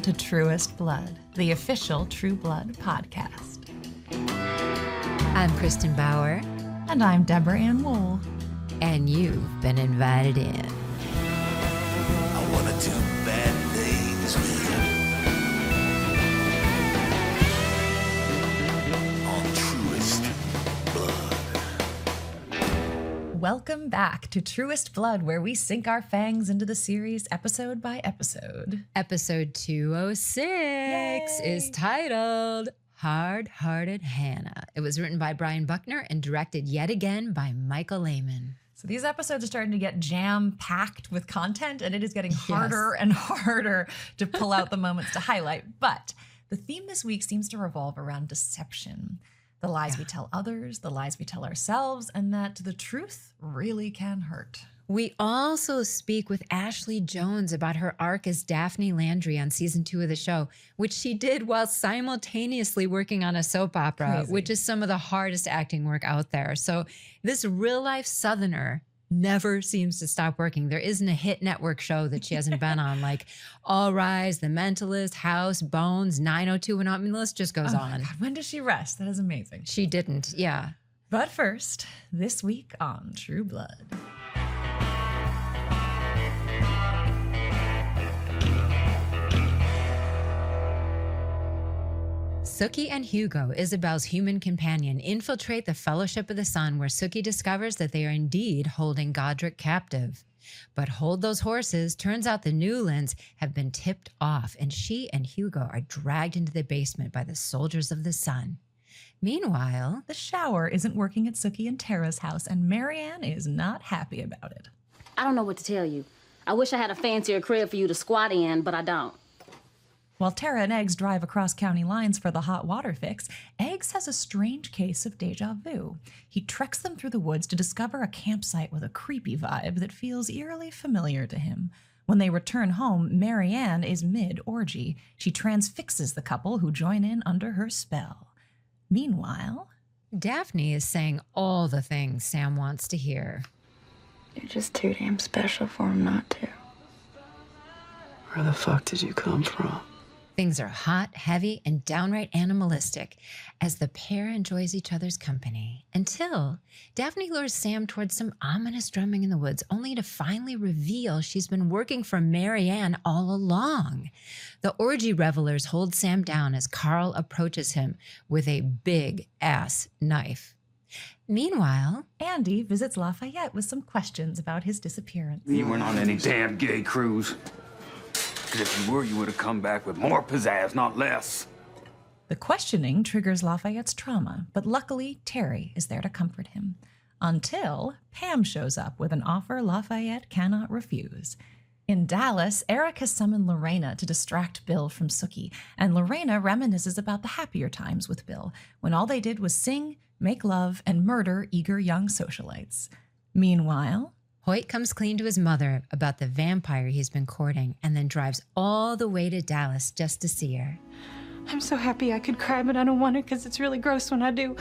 to Truest Blood, the official True Blood podcast. I'm Kristin Bauer. And I'm Deborah Ann Wool. And you've been invited in. I want to do bad things with you. On Truest Blood. Welcome back to Truest Blood, where we sink our fangs into the series episode by episode. Episode 206 is titled Hard-Hearted Hannah. It was written by Brian Buckner and directed yet again by Michael Lehmann. So these episodes are starting to get jam-packed with content, and it is getting harder and harder to pull out the moments to highlight. But the theme this week seems to revolve around deception. The lies we tell others, the lies we tell ourselves, and that the truth really can hurt. We also speak with Ashley Jones about her arc as Daphne Landry on season 2 of the show, which she did while simultaneously working on a soap opera, which is some of the hardest acting work out there. So this real-life Southerner never seems to stop working. There isn't a hit network show that she hasn't been on, like All Rise, The Mentalist, House, Bones, 902, and the list just goes on. God, when does she rest? That is amazing. She didn't, yeah. But first, this week on True Blood. Sookie and Hugo, Isabel's human companion, infiltrate the Fellowship of the Sun, where Sookie discovers that they are indeed holding Godric captive. But hold those horses, turns out the Newlands have been tipped off, and she and Hugo are dragged into the basement by the soldiers of the Sun. Meanwhile, the shower isn't working at Sookie and Tara's house, and Marianne is not happy about it. I don't know what to tell you. I wish I had a fancier crib for you to squat in, but I don't. While Tara and Eggs drive across county lines for the hot water fix, Eggs has a strange case of deja vu. He treks them through the woods to discover a campsite with a creepy vibe that feels eerily familiar to him. When they return home, Marianne is mid-orgy. She transfixes the couple who join in under her spell. Meanwhile, Daphne is saying all the things Sam wants to hear. You're just too damn special for him not to. Where the fuck did you come from? Things are hot, heavy, and downright animalistic as the pair enjoys each other's company until Daphne lures Sam towards some ominous drumming in the woods, only to finally reveal she's been working for Marianne all along. The orgy revelers hold Sam down as Carl approaches him with a big-ass knife. Meanwhile, Andy visits Lafayette with some questions about his disappearance. You weren't on any damn gay cruise. Because if you were, you would have come back with more pizzazz, not less. The questioning triggers Lafayette's trauma, but luckily Terry is there to comfort him. Until Pam shows up with an offer Lafayette cannot refuse. In Dallas, Eric has summoned Lorena to distract Bill from Sookie, and Lorena reminisces about the happier times with Bill, when all they did was sing, make love, and murder eager young socialites. Meanwhile, Hoyt comes clean to his mother about the vampire he's been courting and then drives all the way to Dallas just to see her. I'm so happy I could cry, but I don't want to because it's really gross when I do.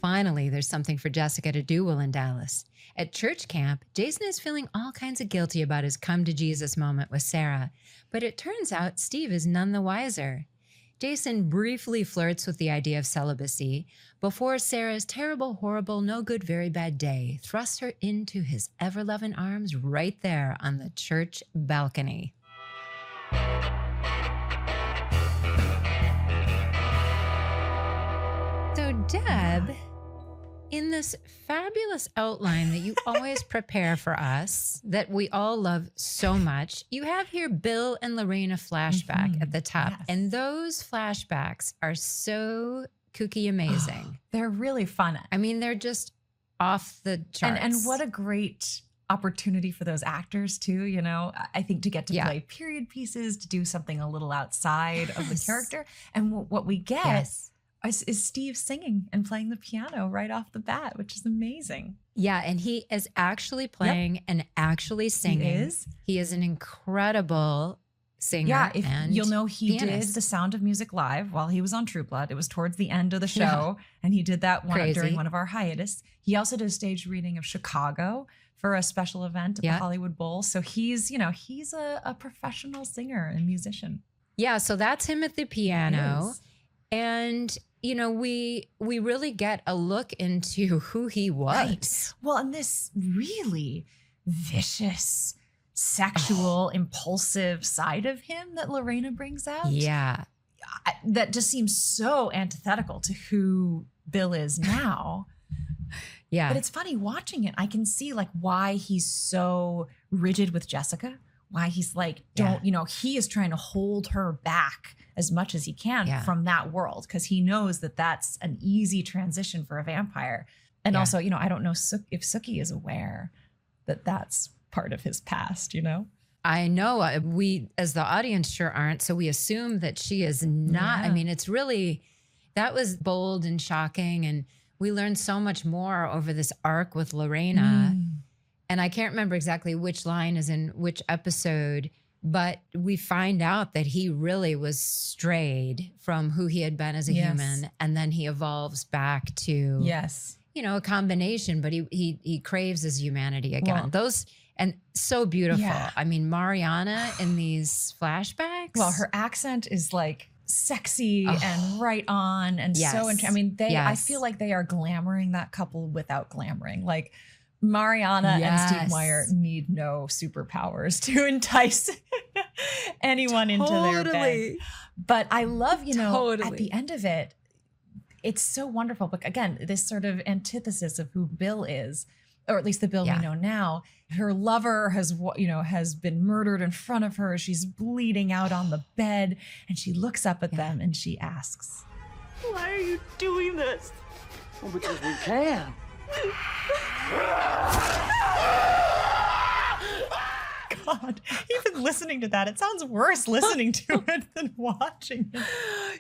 Finally, there's something for Jessica to do while in Dallas. At church camp, Jason is feeling all kinds of guilty about his come-to-Jesus moment with Sarah, but it turns out Steve is none the wiser. Jason briefly flirts with the idea of celibacy before Sarah's terrible, horrible, no good, very bad day thrusts her into his ever-loving arms right there on the church balcony. So, Deb, in this fabulous outline that you always prepare for us, that we all love so much, you have here Bill and Lorena flashback at the top. Yes. And those flashbacks are so kooky amazing. they're really fun. I mean, they're just off the charts. And what a great opportunity for those actors too, you know, I think to get to play period pieces, to do something a little outside of the character. And what we get is Steve singing and playing the piano right off the bat, which is amazing. Yeah, and he is actually playing and actually singing. He is an incredible singer. Yeah, and you'll know he pianist. did The Sound of Music live while he was on True Blood. It was towards the end of the show, and he did that one during one of our hiatus. He also did a stage reading of Chicago for a special event at the Hollywood Bowl. So he's, you know, he's a professional singer and musician. Yeah, so that's him at the piano. It is. And, you know, we really get a look into who he was. Right. Well, and this really vicious, sexual, impulsive side of him that Lorena brings out. Yeah. That just seems so antithetical to who Bill is now. Yeah. But it's funny watching it. I can see like why he's so rigid with Jessica, why he's like, don't, you know, he is trying to hold her back as much as he can from that world because he knows that that's an easy transition for a vampire. And also, you know, I don't know if Sookie is aware that that's part of his past, you know? I know we, as the audience, sure aren't. So we assume that she is not. I mean, it's really, that was bold and shocking. And we learned so much more over this arc with Lorena. And I can't remember exactly which line is in which episode, but we find out that he really was strayed from who he had been as a human. And then he evolves back to, you know, a combination, but he craves his humanity again. Well, and so beautiful. Yeah. I mean, Mariana in these flashbacks. Well, her accent is like sexy and right on and so I mean, I feel like they are glamoring that couple without glamoring. Like Mariana and Steve Meyer need no superpowers to entice anyone into their bed. But I love, you know, at the end of it, it's so wonderful. But again, this sort of antithesis of who Bill is, or at least the Bill we know now. Her lover has been murdered in front of her. She's bleeding out on the bed, and she looks up at them and she asks, Why are you doing this? Well, because we can. God, even listening to that, it sounds worse listening to it than watching it.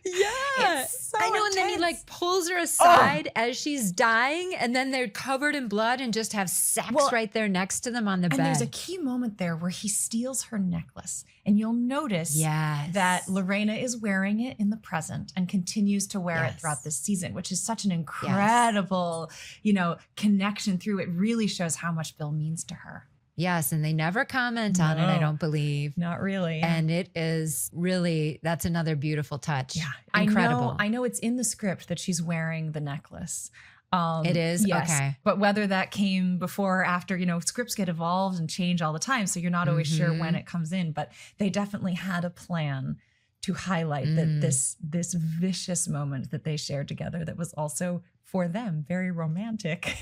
It's so I know. And then he intense. like pulls her aside as she's dying, and then they're covered in blood and just have sex right there next to them on the bed. And there's a key moment there where he steals her necklace. And you'll notice that Lorena is wearing it in the present and continues to wear it throughout this season, which is such an incredible, you know, connection through. It really shows how much Bill means to her. Yes, and they never comment on it, I don't believe. Not really. And it is really, that's another beautiful touch. Yeah. Incredible. I know it's in the script that she's wearing the necklace. It is? Yes. Okay. But whether that came before or after, you know, scripts get evolved and change all the time. So you're not always sure when it comes in. But they definitely had a plan to highlight that this vicious moment that they shared together that was also for them very romantic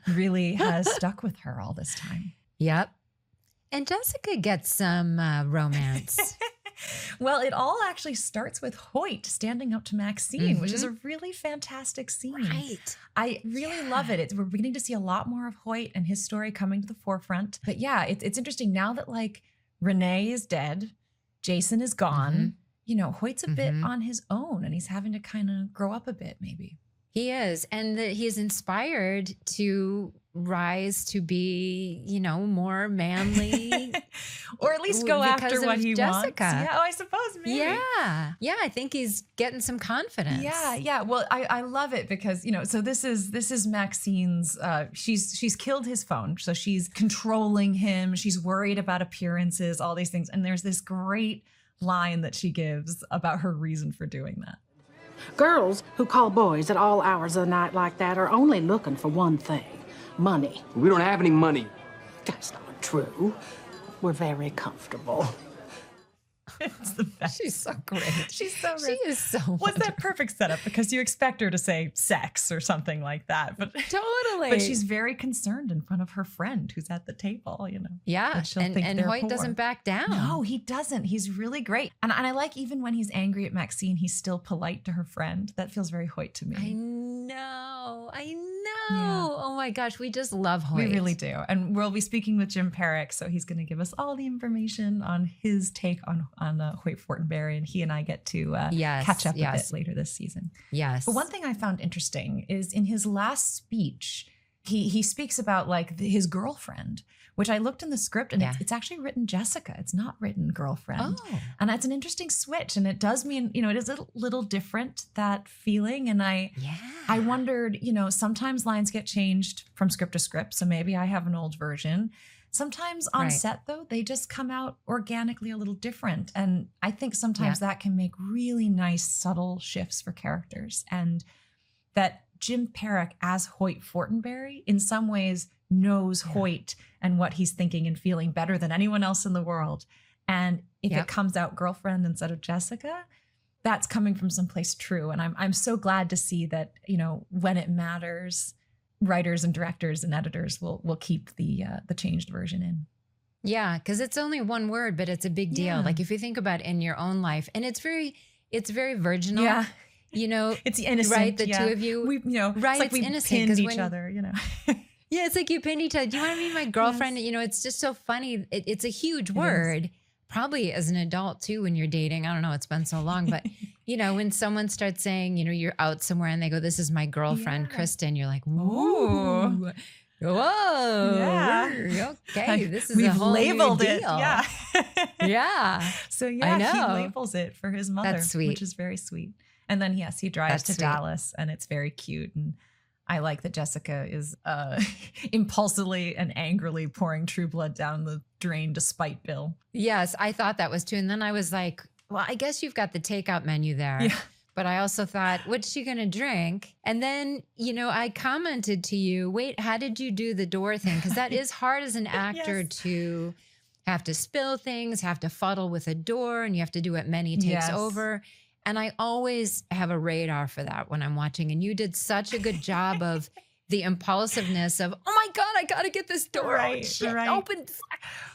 really has stuck with her all this time. Yep. And Jessica gets some romance. Well, it all actually starts with Hoyt standing up to Maxine, which is a really fantastic scene. Right. I really love it. We're beginning to see a lot more of Hoyt and his story coming to the forefront. But yeah, it's interesting now that like Renee is dead, Jason is gone. You know, Hoyt's a bit on his own and he's having to kind of grow up a bit maybe. He is. And he is inspired to rise to be, you know, more manly. Or at least go after what he wants. Jessica. Yeah, I suppose maybe. Yeah. Yeah, I think he's getting some confidence. Yeah. Well, I love it because, you know, so this is Maxine's, she's killed his phone. So she's controlling him. She's worried about appearances, all these things. And there's this great line that she gives about her reason for doing that. Girls who call boys at all hours of the night like that are only looking for one thing, money. We don't have any money. That's not true. We're very comfortable. It's the best. She's so great. She's so She great. is so What's that perfect setup? Because you expect her to say sex or something like that. But Totally. But she's very concerned in front of her friend who's at the table, you know. Yeah. that she'll And think they're Hoyt poor. doesn't back down. No, he doesn't. He's really great. And I like even when he's angry at Maxine, he's still polite to her friend. That feels very Hoyt to me. I know. Yeah. Oh my gosh. We just love Hoyt. We really do. And we'll be speaking with Jim Perrick, so he's going to give us all the information on his take on Hoyt Fortenberry, and he and I get to catch up a bit later this season. Yes. But one thing I found interesting is in his last speech, he speaks about like his girlfriend, which I looked in the script and it's actually written Jessica. It's not written girlfriend. Oh. And that's an interesting switch. And it does mean, you know, it is a little different, that feeling. And I wondered, you know, sometimes lines get changed from script to script. So maybe I have an old version. Sometimes on Right. set, though, they just come out organically a little different. And I think sometimes that can make really nice, subtle shifts for characters. And that Jim Perrick as Hoyt Fortenberry in some ways knows Hoyt and what he's thinking and feeling better than anyone else in the world. And if it comes out girlfriend instead of Jessica, that's coming from someplace true. And I'm so glad to see that, you know, when it matters, writers and directors and editors will keep the changed version in. Yeah, because it's only one word, but it's a big deal. Yeah. Like if you think about in your own life, and it's very virginal. Yeah. You know, It's innocent. right? The two of you, we, you know, right? it's like It's we innocent pinned 'cause each when- other, you know. Yeah, it's like you pinned each other. Do you want to be my girlfriend? You know, it's just so funny. It's a huge word, probably as an adult too, when you're dating. I don't know, it's been so long, but you know, when someone starts saying, you know, you're out somewhere and they go, "This is my girlfriend, Kristin," you're like, "Ooh, whoa, Yeah. okay, this is a We've whole labeled new it. deal." Yeah. Yeah. So I yeah, he know. labels it for his mother, That's sweet. which is very sweet. And then yes, he drives That's to sweet. Dallas, and it's very cute. And I like that Jessica is impulsively and angrily pouring True Blood down the drain despite Bill. Yes, I thought that was too. And then I was like, well, I guess you've got the takeout menu there. Yeah. But I also thought, what's she going to drink? And then, you know, I commented to you, wait, how did you do the door thing? Because that is hard as an actor to have to spill things, have to fuddle with a door, and you have to do it many takes Yes. over. And I always have a radar for that when I'm watching. And you did such a good job of the impulsiveness of, oh my God, I got to get this door. Right, Shit, right. open.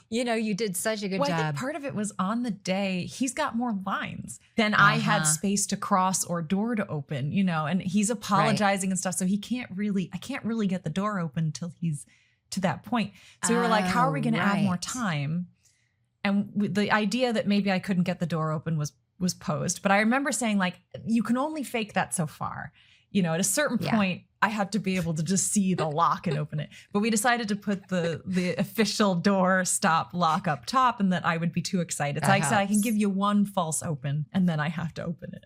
You know, you did such a good I job. think part of it was on the day, he's got more lines than I had space to cross or door to open, you know, and he's apologizing and stuff. So I can't really get the door open until he's to that point. So we were like, how are we going to add more time? And the idea that maybe I couldn't get the door open was posed. But I remember saying, like, you can only fake that so far. You know, at a certain point, I had to be able to just see the lock and open it. But we decided to put the official door stop lock up top, and that I would be too excited. So I said, I can give you one false open, and then I have to open it.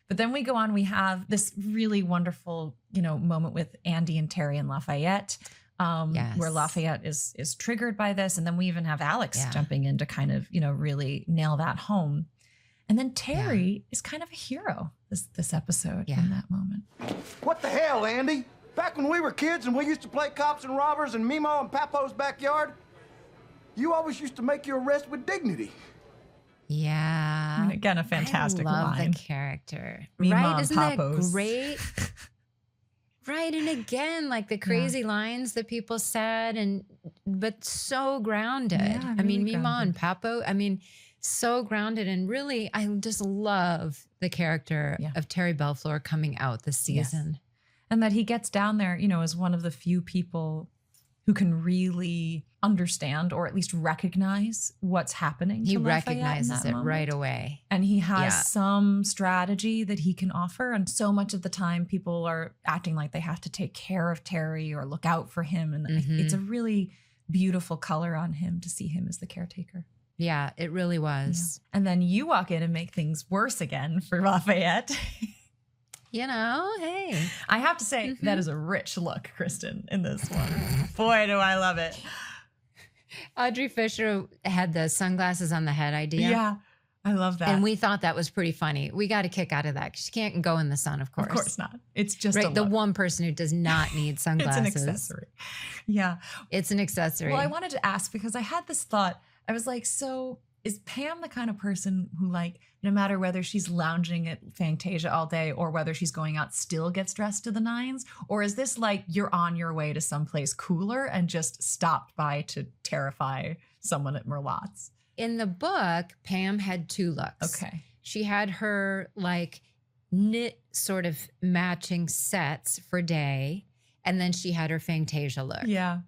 But then we go on, we have this really wonderful, you know, moment with Andy and Terry and Lafayette, where Lafayette is triggered by this. And then we even have Alex jumping in to kind of, you know, really nail that home. And then Terry is kind of a hero this episode in that moment. What the hell, Andy? Back when we were kids and we used to play cops and robbers in Mimo and Papo's backyard, you always used to make your arrest with dignity. Yeah. I mean, again, a fantastic I love line. the character. Mima right? and Isn't Papo's. that great? Right. And again, like the crazy lines that people said, but so grounded. Yeah, I mean, really Mima and Papo, I mean, so grounded. And really, I just love the character of Terry Belfleur coming out this season. Yes. And that he gets down there, you know, as one of the few people who can really understand or at least recognize what's happening. He to Lafayette recognizes in it that right moment. away. And he has some strategy that he can offer. And so much of the time people are acting like they have to take care of Terry or look out for him. And it's a really beautiful color on him to see him as the caretaker. Yeah, it really was. Yeah. And then you walk in and make things worse again for Lafayette. You know, hey. I have to say, that is a rich look, Kristin, in this one. Boy, do I love it. Audrey Fisher had the sunglasses on the head idea. Yeah, I love that. And we thought that was pretty funny. We got a kick out of that because she can't go in the sun, of course. Of course not. It's just right. a The look. one person who does not need sunglasses. It's an accessory. Yeah. It's an accessory. Well, I wanted to ask because I had this thought. I was like, so is Pam the kind of person who, like, no matter whether she's lounging at Fantasia all day or whether she's going out, still gets dressed to the nines? Or is this like you're on your way to someplace cooler and just stopped by to terrify someone at Merlotte's? In the book, Pam had two looks. Okay. She had her like knit sort of matching sets for day, and then she had her Fantasia look. Yeah.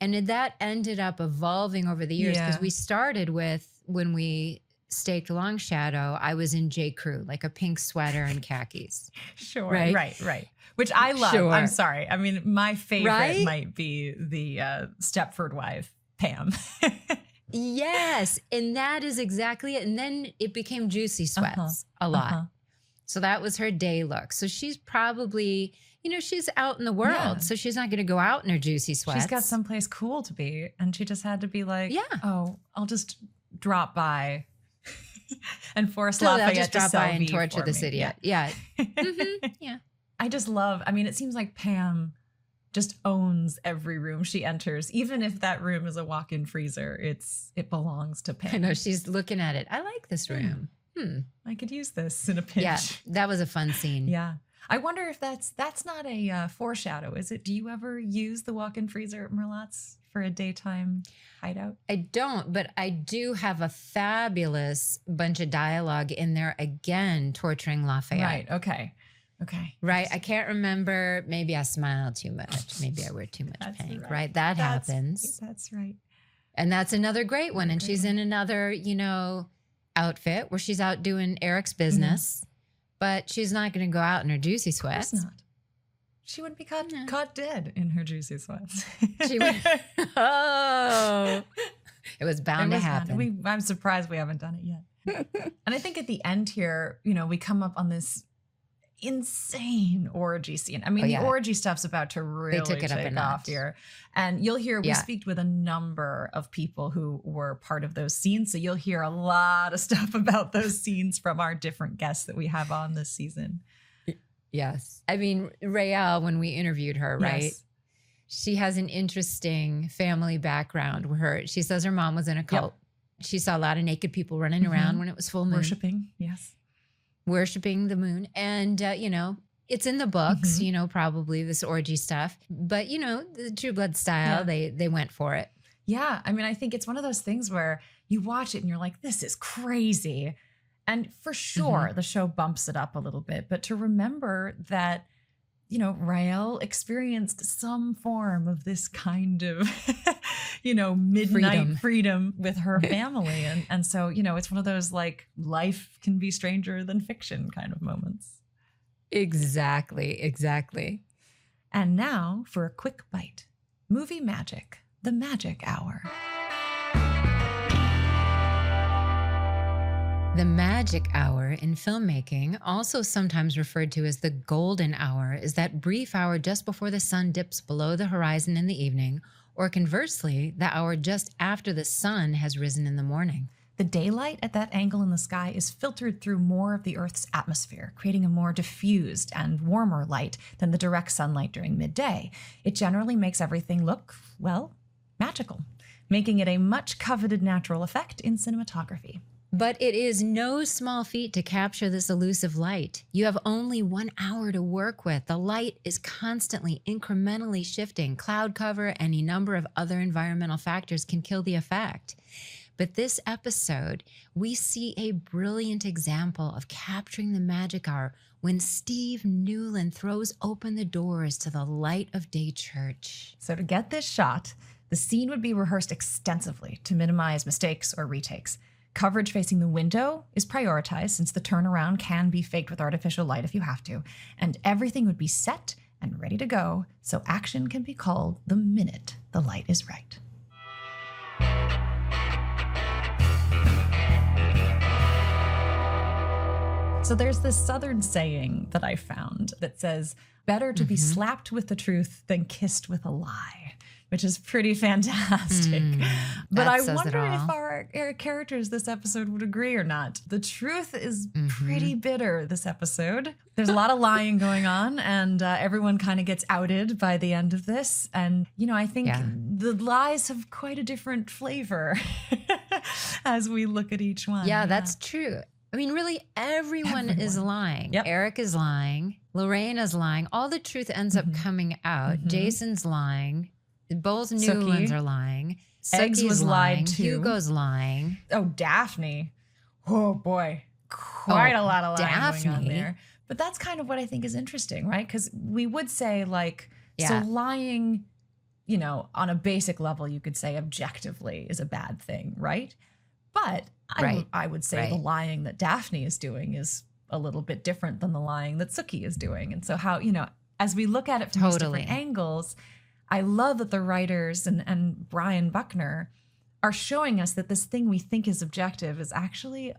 And that ended up evolving over the years because Yeah. we started with, when we staked Long Shadow, I was in J. Crew, like a pink sweater and khakis. Sure. Right? Right. Which I love. Sure. I'm sorry. I mean, my favorite Right? might be the Stepford wife, Pam. Yes. And that is exactly it. And then it became juicy sweats a lot. So that was her day look. So she's probably, she's out in the world. Yeah. So she's not going to go out in her juicy sweats. She's got someplace cool to be. And she just had to be like, Yeah. oh, I'll just drop by and force So I'll Lafayette just to drop sell by and meat torture for the me. city. Yeah. Yeah. Yeah. I just love, it seems like Pam just owns every room she enters. Even if that room is a walk-in freezer, it belongs to Pam. I know, she's looking at it. I like this room. I could use this in a pinch. Yeah, that was a fun scene. Yeah. I wonder if that's not a foreshadow, is it? Do you ever use the walk-in freezer at Merlotte's for a daytime hideout? I don't, but I do have a fabulous bunch of dialogue in there again, torturing Lafayette. Right. Okay. Right. I can't remember. Maybe I smile too much. Maybe I wear too much That's pink. Right. That happens. That's right. And that's another great one. And she's in another, outfit where she's out doing Eric's business, but she's not going to go out in her juicy Of course sweats. not. She wouldn't be caught dead in her juicy sweats. She would. Oh, it was bound to happen. I'm surprised we haven't done it yet. And I think at the end here, we come up on this insane orgy scene. The orgy stuff's about to really took it up a take notch. off here. And you'll hear, we Yeah. speak with a number of people who were part of those scenes. So you'll hear a lot of stuff about those scenes from our different guests that we have on this season. Yes. Raelle, when we interviewed her, right? Yes. She has an interesting family background where she says her mom was in a cult. She saw a lot of naked people running around when it was full moon. Worshipping the moon. And, it's in the books, probably this orgy stuff. But, the True Blood style, they went for it. Yeah. I think it's one of those things where you watch it and you're like, this is crazy. And for sure, the show bumps it up a little bit. But to remember that, Raelle experienced some form of this kind of, midnight freedom with her family. And so, it's one of those like life can be stranger than fiction kind of moments. Exactly. And now for a quick bite. Movie magic, the magic hour. The magic hour in filmmaking, also sometimes referred to as the golden hour, is that brief hour just before the sun dips below the horizon in the evening, or conversely, the hour just after the sun has risen in the morning. The daylight at that angle in the sky is filtered through more of the Earth's atmosphere, creating a more diffused and warmer light than the direct sunlight during midday. It generally makes everything look, magical, making it a much coveted natural effect in cinematography. But it is no small feat to capture this elusive light. You have only 1 hour to work with. The light is constantly incrementally shifting. Cloud cover, any number of other environmental factors can kill the effect. But this episode, we see a brilliant example of capturing the magic hour when Steve Newland throws open the doors to the light of day church. So to get this shot, the scene would be rehearsed extensively to minimize mistakes or retakes. Coverage facing the window is prioritized since the turnaround can be faked with artificial light if you have to, and everything would be set and ready to go so action can be called the minute the light is right. So there's this Southern saying that I found that says, better to be slapped with the truth than kissed with a lie, which is pretty fantastic. But I wonder if our characters this episode would agree or not. The truth is pretty bitter this episode. There's a lot of lying going on, and everyone kind of gets outed by the end of this. And, I think the lies have quite a different flavor as we look at each one. Yeah, that's true. Really, everyone is lying. Yep. Eric is lying. Lorraine is lying. All the truth ends up coming out. Jason's lying. Both Newlands are lying. Eggs was lied to. Hugo's lying. Oh, Daphne. Oh, boy. Quite a lot of lying going on there. But that's kind of what I think is interesting, right? Because we would say, so lying, on a basic level, you could say objectively is a bad thing, right? But I would say the lying that Daphne is doing is a little bit different than the lying that Sookie is doing. And so how, as we look at it from these different angles, I love that the writers and Brian Buckner are showing us that this thing we think is objective is actually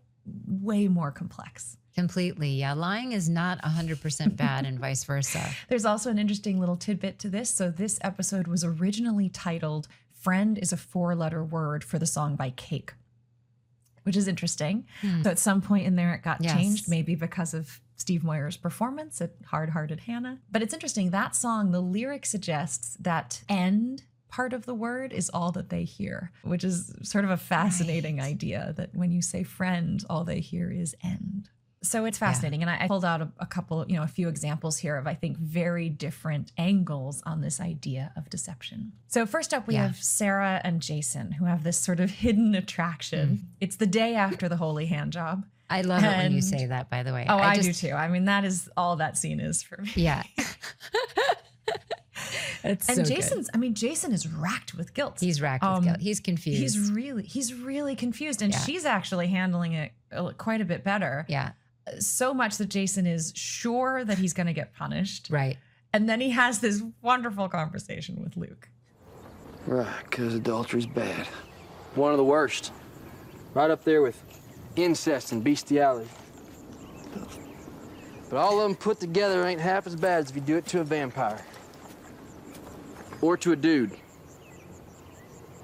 way more complex. Completely. Yeah. Lying is not 100% bad and vice versa. There's also an interesting little tidbit to this. So this episode was originally titled "Friend is a 4-letter word" for the song by Cake, which is interesting. So at some point in there, it got changed, maybe because of Steve Moyer's performance at Hard-Hearted Hannah. But it's interesting, that song, the lyric suggests that end part of the word is all that they hear, which is sort of a fascinating idea, that when you say friend, all they hear is end. So it's fascinating. And I pulled out a couple, a few examples here of, I think, very different angles on this idea of deception. So first up, we have Sarah and Jason, who have this sort of hidden attraction. It's the day after the holy hand job. I love it when you say that, by the way. Oh, I do too. I mean, that is all that scene is for me. Yeah. And Jason is racked with guilt. He's racked with guilt. He's confused. He's really confused. And she's actually handling it quite a bit better. Yeah. So much that Jason is sure that he's going to get punished. Right. And then he has this wonderful conversation with Luke. Right, because adultery's bad. One of the worst. Right up there with incest and bestiality. But all of them put together ain't half as bad as if you do it to a vampire. Or to a dude.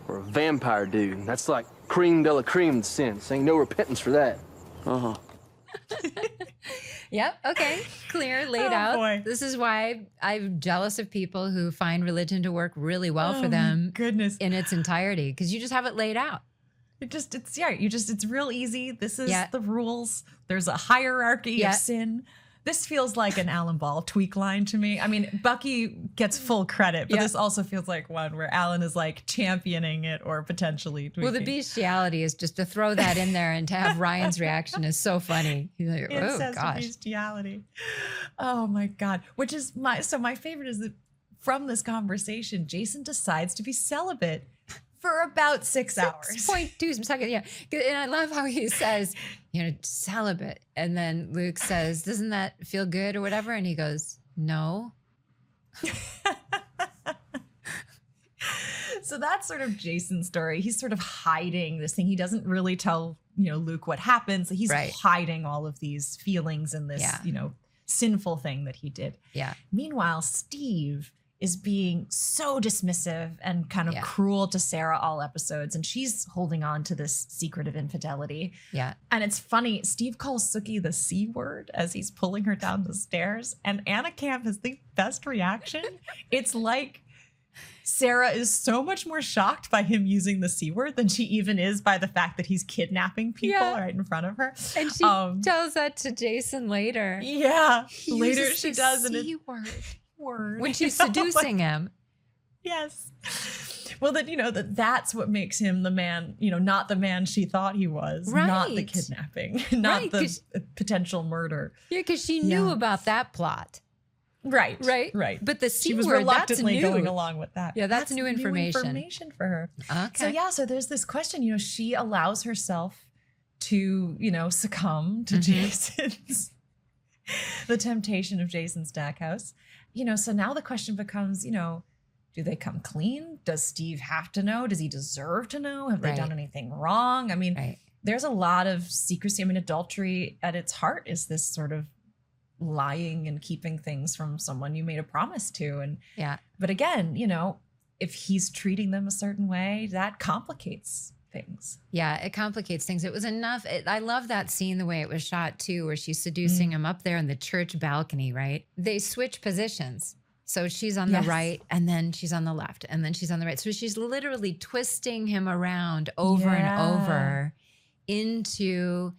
Or a vampire dude. That's like cream de la cream of sins. Ain't no repentance for that. Uh-huh. Yep. Okay. Clear, laid out. Boy. This is why I'm jealous of people who find religion to work really well for them. Goodness. In its entirety, because you just have it laid out. It's real easy. This is the rules. There's a hierarchy of sin. This feels like an Alan Ball tweak line to me. I mean, Bucky gets full credit, but this also feels like one where Alan is like championing it or potentially tweaking. Well, the bestiality is just to throw that in there, and to have Ryan's reaction is so funny. He's like, oh gosh. Bestiality. Oh my God. Which is my favorite is that from this conversation, Jason decides to be celibate for about 6 hours. 6.2 seconds, yeah. And I love how he says, celibate. And then Luke says, doesn't that feel good or whatever? And he goes, no. So that's sort of Jason's story. He's sort of hiding this thing. He doesn't really tell, Luke what happens. He's hiding all of these feelings and this, sinful thing that he did. Yeah. Meanwhile, Steve is being so dismissive and kind of cruel to Sarah all episodes. And she's holding on to this secret of infidelity. Yeah. And it's funny, Steve calls Sookie the C word as he's pulling her down the stairs. And Anna Camp has the best reaction. It's like Sarah is so much more shocked by him using the C word than she even is by the fact that he's kidnapping people right in front of her. And she tells that to Jason later. Yeah. He Later she does. C word. When she's seducing him. Yes. Well, that's what makes him the man, not the man she thought he was, not the kidnapping, not the potential murder. Yeah, because she knew about that plot. Right. But the C she was word, reluctantly that's new. going along with that. Yeah, that's new information. New information for her. Okay. So there's this question, she allows herself to, succumb to Jason's, the temptation of Jason's Stackhouse. So now the question becomes, do they come clean? Does Steve have to know? Does he deserve to know? Have they done anything wrong? I mean, there's a lot of secrecy. I mean, adultery at its heart is this sort of lying and keeping things from someone you made a promise to. And but again, if he's treating them a certain way, that complicates things. Yeah, it complicates things. It was enough. I love that scene, the way it was shot too, where she's seducing him up there in the church balcony, right? They switch positions. So she's on the right and then she's on the left and then she's on the right. So she's literally twisting him around over and over into,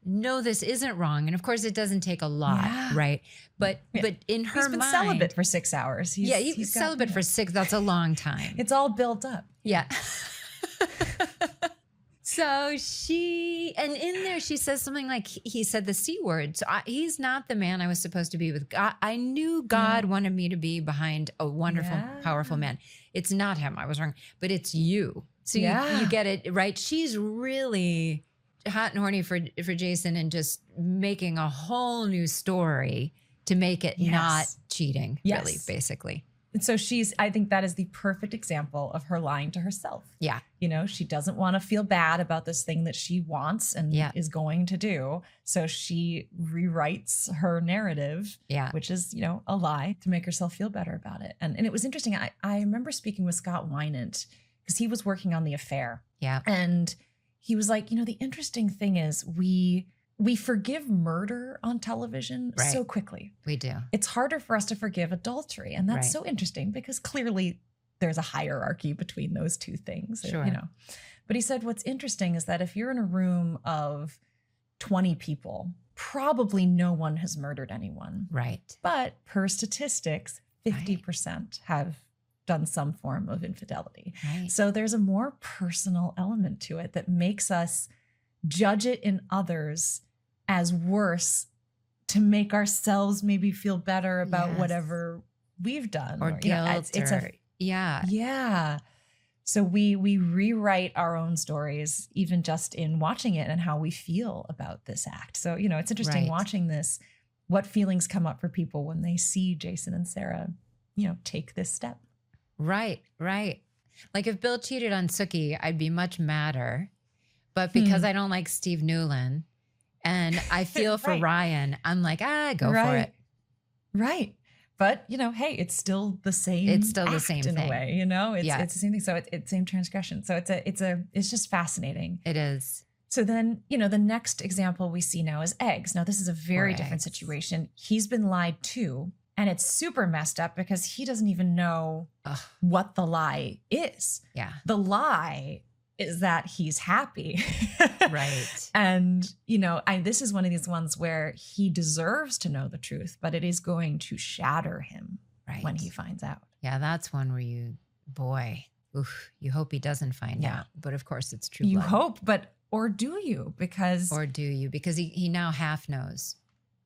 no, this isn't wrong. And of course it doesn't take a lot, right? But in her mind. He's been celibate for 6 hours. He's celibate for 6. That's a long time. It's all built up. Yeah. So and in there she says something like, he said the C word. So he's not the man I was supposed to be with. I knew God wanted me to be behind a wonderful, powerful man. It's not him. I was wrong, but it's you. So you get it, right? She's really hot and horny for Jason and just making a whole new story to make it not cheating, really, basically. And so I think that is the perfect example of her lying to herself. Yeah. You know, she doesn't want to feel bad about this thing that she wants and is going to do. So she rewrites her narrative, which is, you know, a lie to make herself feel better about it. And it was interesting. I remember speaking with Scott Wynant because he was working on The Affair. Yeah. And he was like, you know, the interesting thing is we forgive murder on television so quickly. We do. It's harder for us to forgive adultery. And that's so interesting because clearly there's a hierarchy between those two things. Sure. You know. But he said what's interesting is that if you're in a room of 20 people, probably no one has murdered anyone. Right. But per statistics, 50% have done some form of infidelity. Right. So there's a more personal element to it that makes us judge it in others as worse to make ourselves maybe feel better about whatever we've done. Or guilt. Yeah. So we rewrite our own stories, even just in watching it and how we feel about this act. So, you know, it's interesting watching this, what feelings come up for people when they see Jason and Sarah, you know, take this step. Right. Like if Bill cheated on Sookie, I'd be much madder. But because I don't like Steve Newland and I feel for Ryan, I'm like, go for it. Right. But, you know, hey, it's still the same. It's still the same in thing. a way, you know, it's the same thing. So it's same transgression. So it's just fascinating. It is. So then, you know, the next example we see now is Eggs. Now, this is a very different situation. He's been lied to, and it's super messed up because he doesn't even know what the lie is. Yeah. The lie is that he's happy. Right. And, you know, this is one of these ones where he deserves to know the truth, but it is going to shatter him when he finds out. Yeah, that's one where you hope he doesn't find out. But of course it's true. You blood. hope, but or do you? Because he now half knows.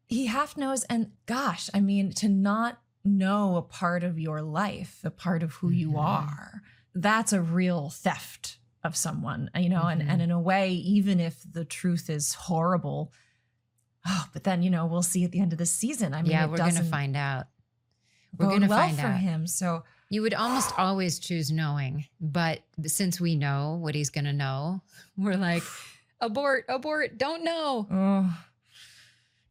He half knows. And gosh, I mean, to not know a part of your life, a part of who you are, that's a real theft of someone, you know, and in a way, even if the truth is horrible, but then, you know, we'll see at the end of the season. I mean, we're going to find out. We're going to find out for him. So you would almost always choose knowing, but since we know what he's going to know, we're like, abort, don't know. Oh,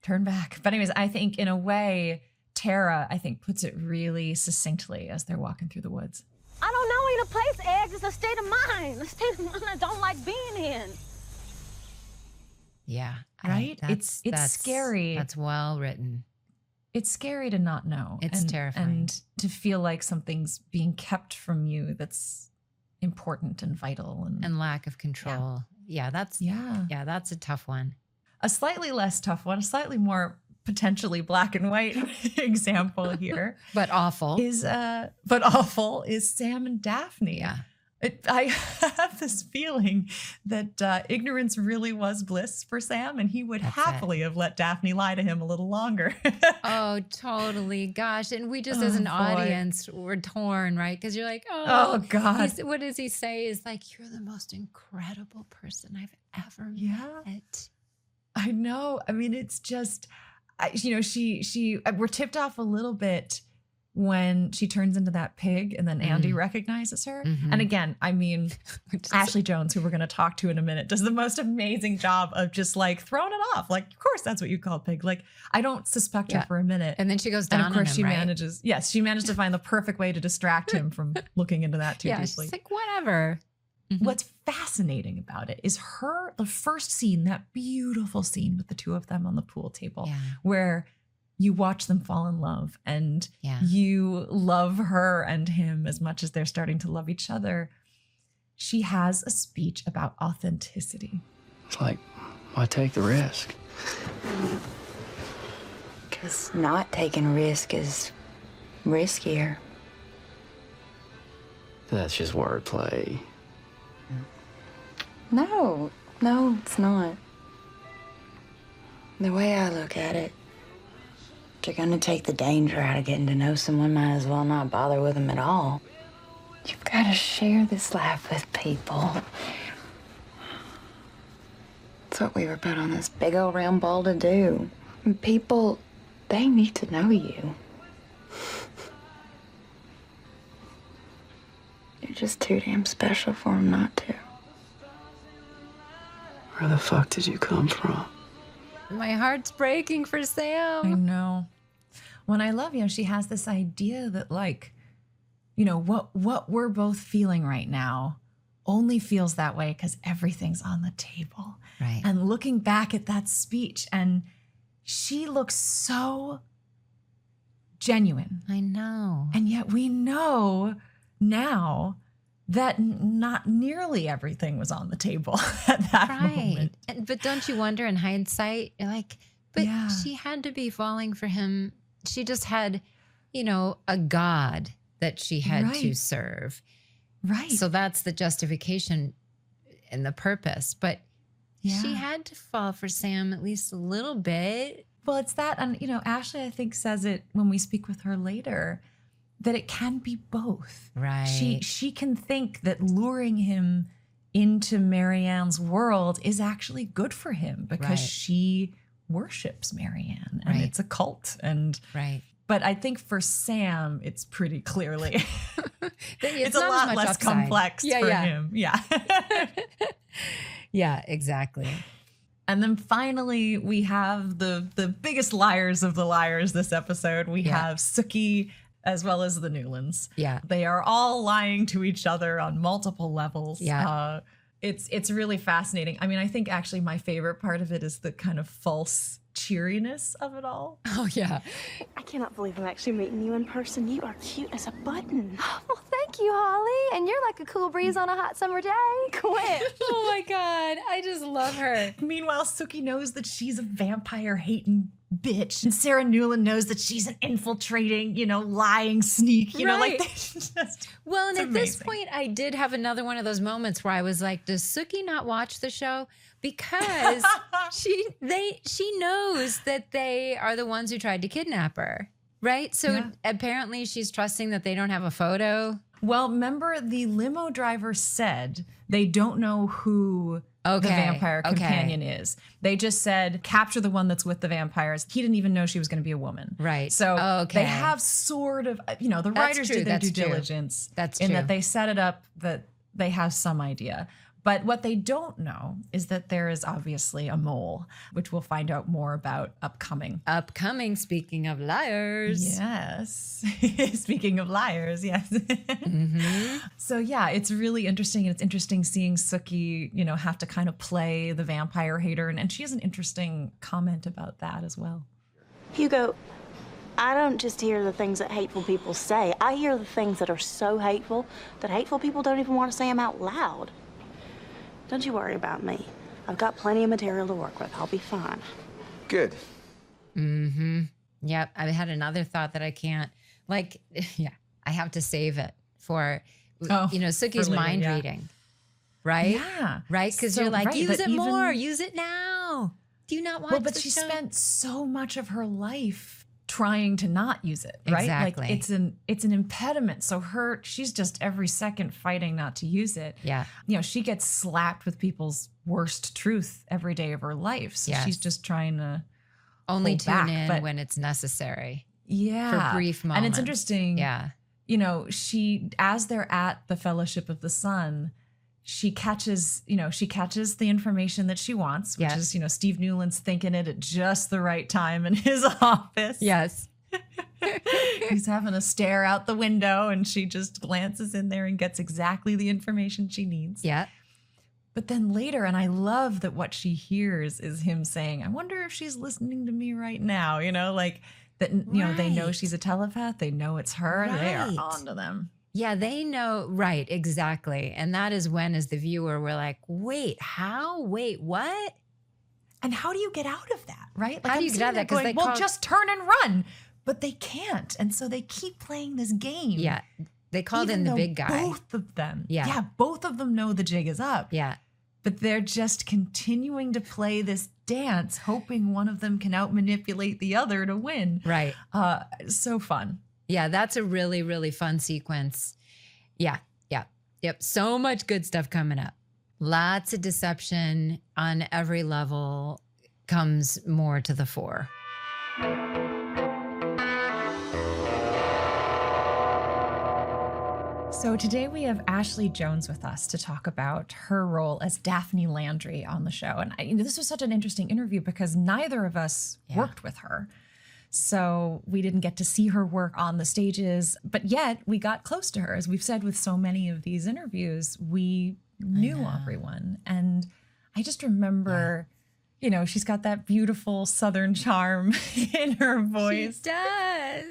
turn back. But anyways, I think in a way, Tara, puts it really succinctly as they're walking through the woods. I don't know any place, Eggs. It's a state of mind. A state of mind I don't like being in. Yeah. Right? It's scary. That's well written. It's scary to not know. It's terrifying. And to feel like something's being kept from you that's important and vital. And lack of control. Yeah, that's a tough one. A slightly less tough one, a slightly more potentially black and white example here. But awful is Sam and Daphne. Yeah. I have this feeling that ignorance really was bliss for Sam, and he would happily have let Daphne lie to him a little longer. Oh, totally. Gosh. And we just, as an audience, we're torn, right? Because you're like, oh God. What does he say? Is like, you're the most incredible person I've ever met. I know. I mean, it's just, you know, we're tipped off a little bit when she turns into that pig and then Andy recognizes her. And again, I mean, Ashley Jones, who we're going to talk to in a minute, does the most amazing job of just like throwing it off. Like, of course, that's what you call pig. Like, I don't suspect her for a minute. And then she goes down and of course on him, she right? managed to find the perfect way to distract him from looking into that too deeply. She's like, whatever. What's fascinating about it is the first scene, that beautiful scene with the two of them on the pool table, where you watch them fall in love and you love her and him as much as they're starting to love each other. She has a speech about authenticity. It's like, why take the risk? Because not taking a risk is riskier. That's just wordplay. No, it's not. The way I look at it, if you're gonna take the danger out of getting to know someone, might as well not bother with them at all. You've got to share this life with people. That's what we were put on this big old round ball to do. And people, they need to know you. You're just too damn special for him not to. Where the fuck did you come from? My heart's breaking for I Sam. know. When I love, she has this idea that like, what we're both feeling right now only feels that way because everything's on the table. Right. And looking back at that speech, and she looks so genuine. I know. And yet we know now that not nearly everything was on the table at that moment. But don't you wonder in hindsight, you're like, but Yeah. she had to be falling for him. She just had, a God that she had to Right. serve. Right. So that's the justification and the purpose. But she Yeah. had to fall for Sam at least a little bit. Well, it's that, and Ashley, I think, says it when we speak with her later, that it can be both. Right. She can think that luring him into Marianne's world is actually good for him because Right. she worships Marianne, and Right. it's a cult. And Right. but I think for Sam, it's pretty clearly it's a not as lot much less upside. complex Yeah, for yeah. him. Yeah. Yeah, exactly. And then finally, we have the biggest liars of the liars this episode. We Yeah. have Sookie as well as the Newlands. Yeah. They are all lying to each other on multiple levels. Yeah. It's really fascinating. I mean, I think actually my favorite part of it is the kind of false cheeriness of it all. Oh, yeah. I cannot believe I'm actually meeting you in person. You are cute as a button. Well, thank you, Holly. And you're like a cool breeze on a hot summer day. Quit. Oh, my God. I just love her. Meanwhile, Sookie knows that she's a vampire-hating bitch. And Sarah Newland knows that she's an infiltrating, lying sneak. Right. Just, Well, and it's at this amazing. point, I did have another one of those moments where I was like, does Sookie not watch the show? Because she knows that they are the ones who tried to kidnap her, right? So Yeah. apparently she's trusting that they don't have a photo. Well, remember the limo driver said they don't know who the Okay, vampire okay. companion is. They just said, capture the one that's with the vampires. He didn't even know she was going to be a woman. Right. So Okay. they have sort of, the writers true, did their that's due true. diligence. That's in true. that they set it up that they have some idea. But what they don't know is that there is obviously a mole, which we'll find out more about upcoming. Upcoming, speaking of liars. Yes. Speaking of liars, yes. Mm-hmm. So yeah, it's really interesting. And it's interesting seeing Sookie, have to kind of play the vampire hater. And she has an interesting comment about that as well. Hugo, I don't just hear the things that hateful people say. I hear the things that are so hateful that hateful people don't even want to say them out loud. Don't you worry about me. I've got plenty of material to work with. I'll be fine. Good. Mm-hmm. Yep. I had another thought that I can't, I have to save it for, Sookie's for later, mind yeah. reading. Right? Yeah. Right? Because So, you're like, right, use that it even- more. Use it now. Do you not watch But the she show? spent so much of her life trying to not use it, right? Exactly. Like it's an impediment. So she's just every second fighting not to use it. Yeah. She gets slapped with people's worst truth every day of her life. So Yes. she's just trying to Only hold tune back, in but- when it's necessary. Yeah. For brief And moments. it's interesting. Yeah. She, as they're at the Fellowship of the Sun, she catches the information that she wants, which Yes. is, Steve Newland's thinking it at just the right time in his office. Yes. He's having a stare out the window and she just glances in there and gets exactly the information she needs. Yeah. But then later, and I love that what she hears is him saying, I wonder if she's listening to me right now, that, they know Right. she's a telepath. They know it's her. They are Right. on to them. Yeah, they know. Right, exactly. And that is when, as the viewer, we're like, wait, how? Wait, what? And how do you get out of that, right? How do you get out of that? 'Cause they well, call- just turn and run. But they can't. And so they keep playing this game. Yeah. They called even in the though big guy. Both of them. Yeah. Yeah, both of them know the jig is up. Yeah. But they're just continuing to play this dance, hoping one of them can out-manipulate the other to win. Right. So fun. Yeah, that's a really, really fun sequence. Yeah, yeah, yep. So much good stuff coming up. Lots of deception on every level comes more to the fore. So today we have Ashley Jones with us to talk about her role as Daphne Landry on the show. And this was such an interesting interview because neither of us worked with her. So we didn't get to see her work on the stages, but yet we got close to her. As we've said with so many of these interviews, we knew everyone. And I just remember, you know, she's got that beautiful Southern charm in her voice. She does.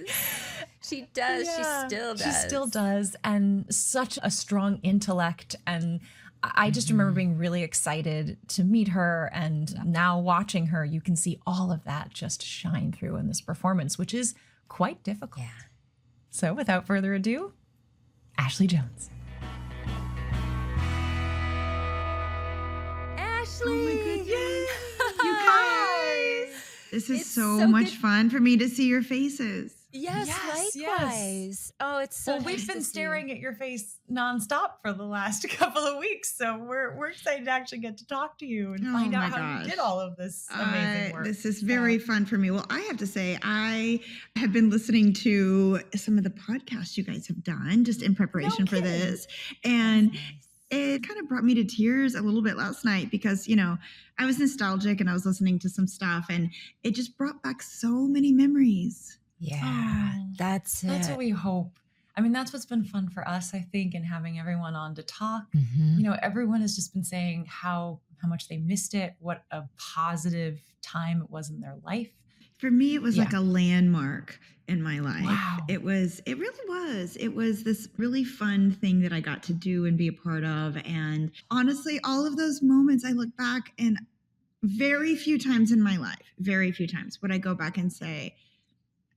She does. Yeah, She still does. She still does. And such a strong intellect. And I just remember being really excited to meet her. And now watching her, you can see all of that just shine through in this performance, which is quite difficult. Yeah. So without further ado, Ashley Jones. Ashley! Oh my goodness. Hi! You guys. This is It's so so much good- fun for me to see your faces. Yes, Yes, likewise. Oh, it's so Well, nice we've been to see staring at your face nonstop for the last couple of weeks. So we're excited to actually get to talk to you and find Oh out my how you gosh. did all of this amazing work. This is very fun for me. Well, I have to say, I have been listening to some of the podcasts you guys have done just in preparation for this. And it kind of brought me to tears a little bit last night because, you know, I was nostalgic and I was listening to some stuff and it just brought back so many memories. Yeah, that's it. That's what we hope. I mean, that's what's been fun for us, I think, and having everyone on to talk. Mhm. You know, everyone has just been saying how much they missed it, what a positive time it was in their life. For me, it was like Yeah. a landmark in my life. Wow. It really was. It was this really fun thing that I got to do and be a part of. And honestly, all of those moments I look back and very few times in my life, very few times would I go back and say,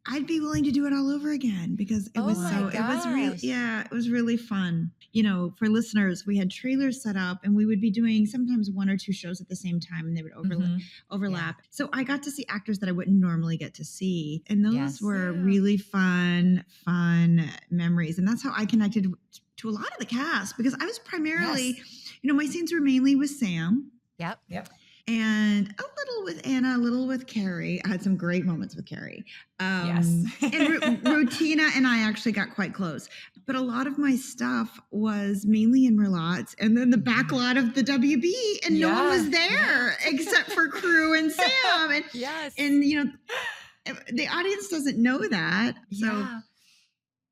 I'd be willing to do it all over again because it was it was really fun. You know, for listeners, we had trailers set up and we would be doing sometimes one or two shows at the same time and they would overlap. So I got to see actors that I wouldn't normally get to see. And those were really fun memories. And that's how I connected to a lot of the cast because I was primarily, you know, my scenes were mainly with Sam. Yep. And a little with Anna, a little with Carrie. I had some great moments with Carrie. Yes. And Rutina and I actually got quite close. But a lot of my stuff was mainly in Merlot's and then the back lot of the WB. And no one was there except for crew and Sam. And, and, you know, the audience doesn't know that. So.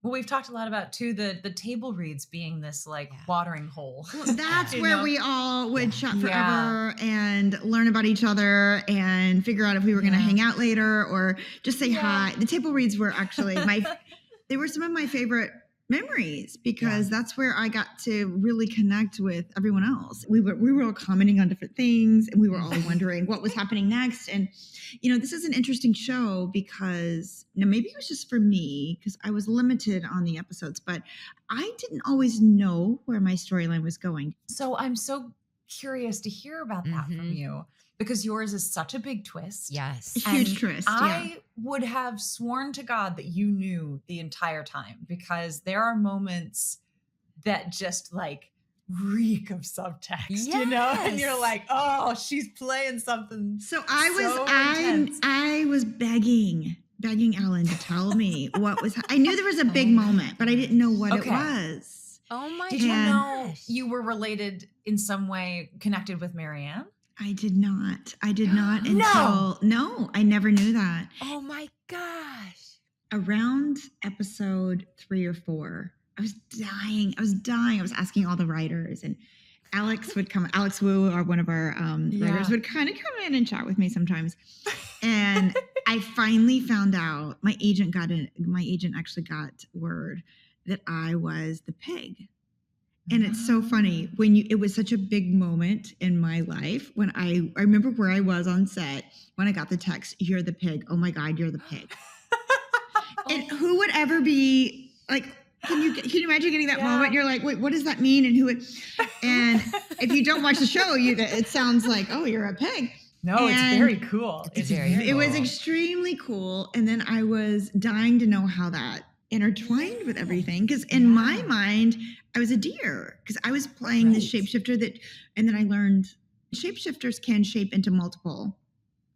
Well, we've talked a lot about, too, the table reads being this, like, watering hole. Well, that's where we all would chat forever Yeah. and learn about each other and figure out if we were going to hang out later or just say hi. The table reads were actually they were some of my favorite memories because that's where I got to really connect with everyone else. We were all commenting on different things and we were all wondering what was happening next. And, you know, this is an interesting show because, you know, maybe it was just for me because I was limited on the episodes, but I didn't always know where my storyline was going. So I'm so curious to hear about that from you because yours is such a big twist. Yes. A huge twist. I would have sworn to God that you knew the entire time because there are moments that just like reek of subtext, you know, and you're like, oh, she's playing something. So I was begging Ellen to tell me what was. I knew there was a big moment, but I didn't know what it was. Oh my! Did you know you were related in some way, connected with Marianne? I did not. Until no, I never knew that. Oh my gosh! Around episode 3 or 4, I was dying. I was asking all the writers, and Alex would come. Alex Wu, one of our writers, would kind of come in and chat with me sometimes. And I finally found out my agent actually got word that I was the pig. And it's so funny it was such a big moment in my life when I remember where I was on set when I got the text, "You're the pig." Oh my God, you're the pig. And who would ever be like, can you imagine getting that moment? You're like, wait, what does that mean? And if you don't watch the show, it sounds like, oh, you're a pig. No, it's very cool. It was extremely cool. And then I was dying to know how that intertwined with everything. Because in my mind, I was a deer because I was playing the shapeshifter and then I learned shapeshifters can shape into multiple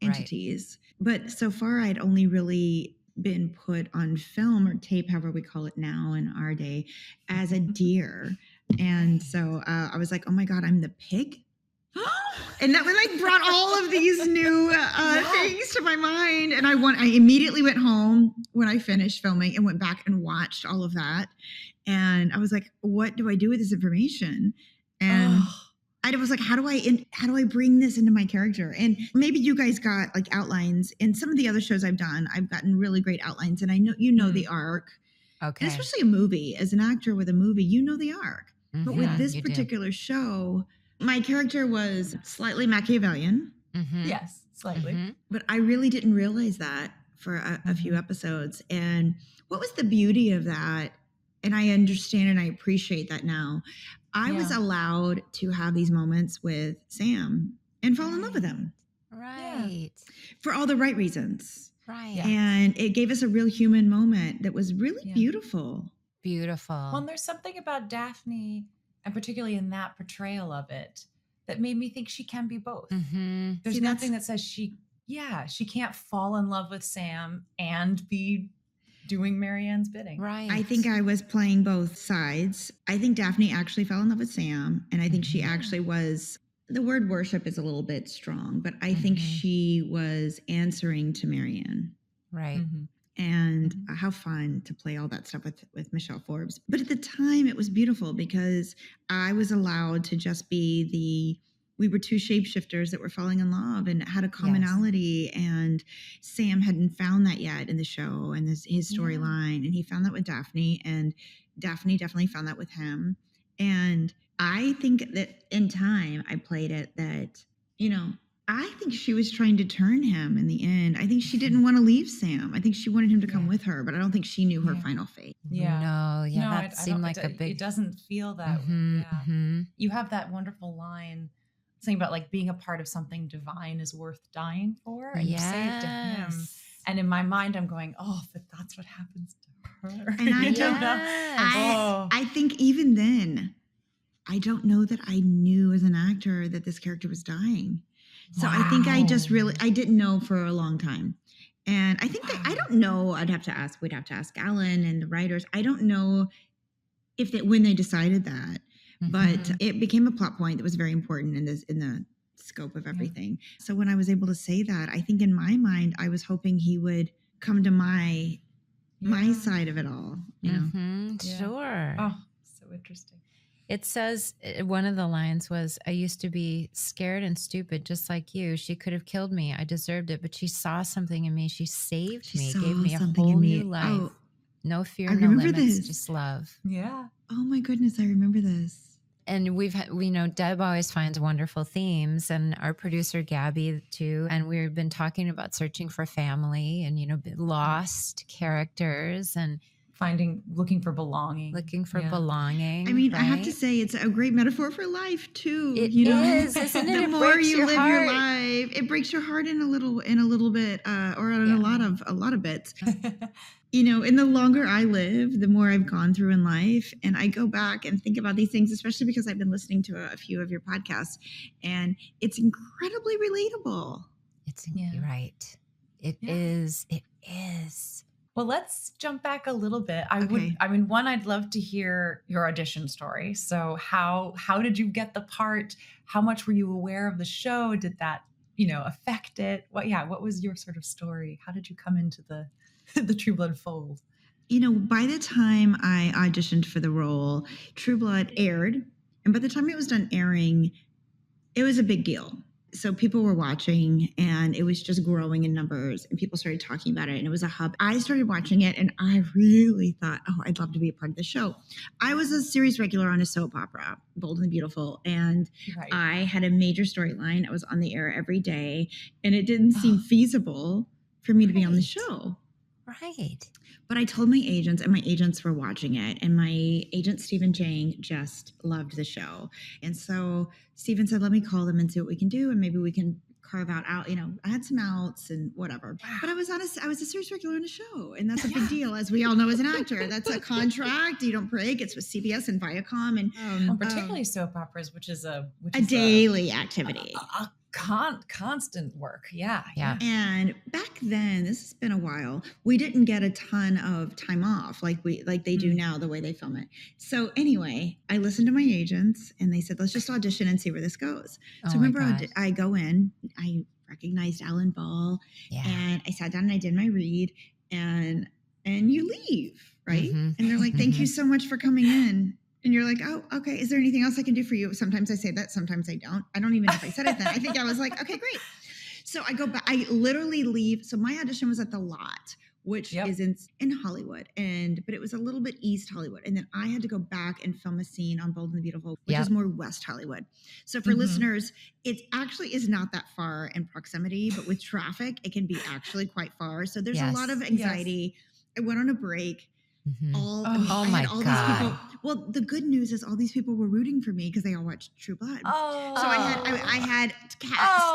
entities. But so far I'd only really been put on film or tape, however we call it now in our day, as a deer. And so I was like, oh my God, I'm the pig. And that like brought all of these new things to my mind. And I immediately went home when I finished filming and went back and watched all of that. And I was like, what do I do with this information? And I was like, how do I bring this into my character? And maybe you guys got like outlines. In some of the other shows I've done, I've gotten really great outlines. And I know, the arc. Okay. And especially a movie. As an actor with a movie, the arc. Mm-hmm. But with this particular show, my character was slightly Machiavellian. Mm-hmm. Yes, slightly. Mm-hmm. But I really didn't realize that for a few episodes. And what was the beauty of that? And I understand and I appreciate that now. I was allowed to have these moments with Sam and fall in love with him. Right. For all the right reasons. Right. Yeah. And it gave us a real human moment that was really beautiful. Beautiful. Well, and there's something about Daphne, and particularly in that portrayal of it, that made me think she can be both. Mm-hmm. There's nothing that says she can't fall in love with Sam and be doing Marianne's bidding. Right. I think I was playing both sides. I think Daphne actually fell in love with Sam. And I think she actually was, the word worship is a little bit strong, but I think she was answering to Marianne. Right. Mm-hmm. And how fun to play all that stuff with Michelle Forbes. But at the time, it was beautiful because I was allowed to just be we were two shapeshifters that were falling in love and had a commonality. Yes. And Sam hadn't found that yet in the show and his storyline. And he found that with Daphne, and Daphne definitely found that with him. And I think that in time, I played it that, I think she was trying to turn him in the end. I think she didn't want to leave Sam. I think she wanted him to come with her, but I don't think she knew her final fate. Yeah. No, that seemed like a big... It doesn't feel that way. Yeah. Mm-hmm. You have that wonderful line saying about like being a part of something divine is worth dying for. And you say it to him. And in my mind, I'm going, oh, but that's what happens to her. And I don't know. I think even then, I don't know that I knew as an actor that this character was dying. So I think I just I didn't know for a long time. And I think that, I don't know, we'd have to ask Alan and the writers. I don't know when they decided that, but it became a plot point that was very important in the scope of everything. So when I was able to say that, I think in my mind, I was hoping he would come to my side of it all, know? Sure. Oh, so interesting. It says, one of the lines was, I used to be scared and stupid, just like you. She could have killed me. I deserved it, but she saw something in me. She saved me, gave me a whole new life. Oh, no fear, no limits, just love. Yeah. Oh my goodness, I remember this. And we know Deb always finds wonderful themes, and our producer Gabby too. And we've been talking about searching for family and, lost characters and looking for belonging. Belonging. I mean, I have to say it's a great metaphor for life too. It is, isn't it? The more you live your life, it breaks your heart in a little bit, or in a lot of bits. And the longer I live, the more I've gone through in life. And I go back and think about these things, especially because I've been listening to a few of your podcasts, and it's incredibly relatable. Right. It is. It is. Well, let's jump back a little bit. I'd love to hear your audition story. So how did you get the part? How much were you aware of the show? Did that, affect it? What was your sort of story? How did you come into the True Blood fold? By the time I auditioned for the role, True Blood aired. And by the time it was done airing, it was a big deal. So people were watching, and it was just growing in numbers, and people started talking about it, and it was a hub. I started watching it, and I really thought, I'd love to be a part of the show. I was a series regular on a soap opera, Bold and the Beautiful, and I had a major storyline. I was on the air every day, and it didn't seem feasible for me to be on the show. Right. But I told my agents, and my agents were watching it, and my agent, Stephen Jang, just loved the show. And so Stephen said, let me call them and see what we can do, and maybe we can carve out, I had some outs and whatever. Wow. But I was a series regular on a show, and that's a big deal, as we all know as an actor. That's a contract you don't break. It's with CBS and Viacom, and particularly soap operas, which is a daily activity. constant work. Yeah. And back then, this has been a while, we didn't get a ton of time off like they do now, the way they film it. So anyway, I listened to my agents and they said, let's just audition and see where this goes. So remember, I go in, I recognized Alan Ball, and I sat down and I did my read, and you leave, right? And they're like, thank you so much for coming in. And you're like, oh, okay. Is there anything else I can do for you? Sometimes I say that. Sometimes I don't. I don't even know if I said it then. I think I was like, okay, great. So I go back. I literally leave. So my audition was at the Lot, which is in Hollywood. But it was a little bit East Hollywood. And then I had to go back and film a scene on Bold and the Beautiful, which is more West Hollywood. So for listeners, it actually is not that far in proximity, but with traffic, it can be actually quite far. So there's a lot of anxiety. I went on a break. My all God. these people. Well, the good news is all these people were rooting for me because they all watched True Blood. So I had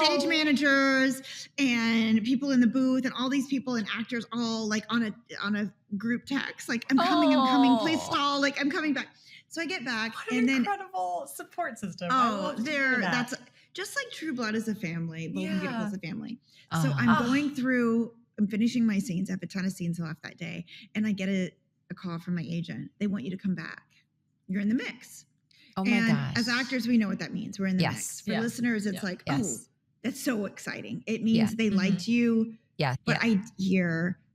stage managers and people in the booth and all these people and actors all like on a group text, like, I'm coming, please stall, like, I'm coming back. So I get back, What an incredible support system. That's just like True Blood is a family. Bold and Beautiful is a family. So I'm finishing my scenes. I have a ton of scenes left that day, and I get a call from my agent. They want you to come back. You're in the mix. Oh my gosh. As actors, we know what that means. We're in the mix. For listeners, it's like, oh, that's so exciting. It means they liked you. But I'm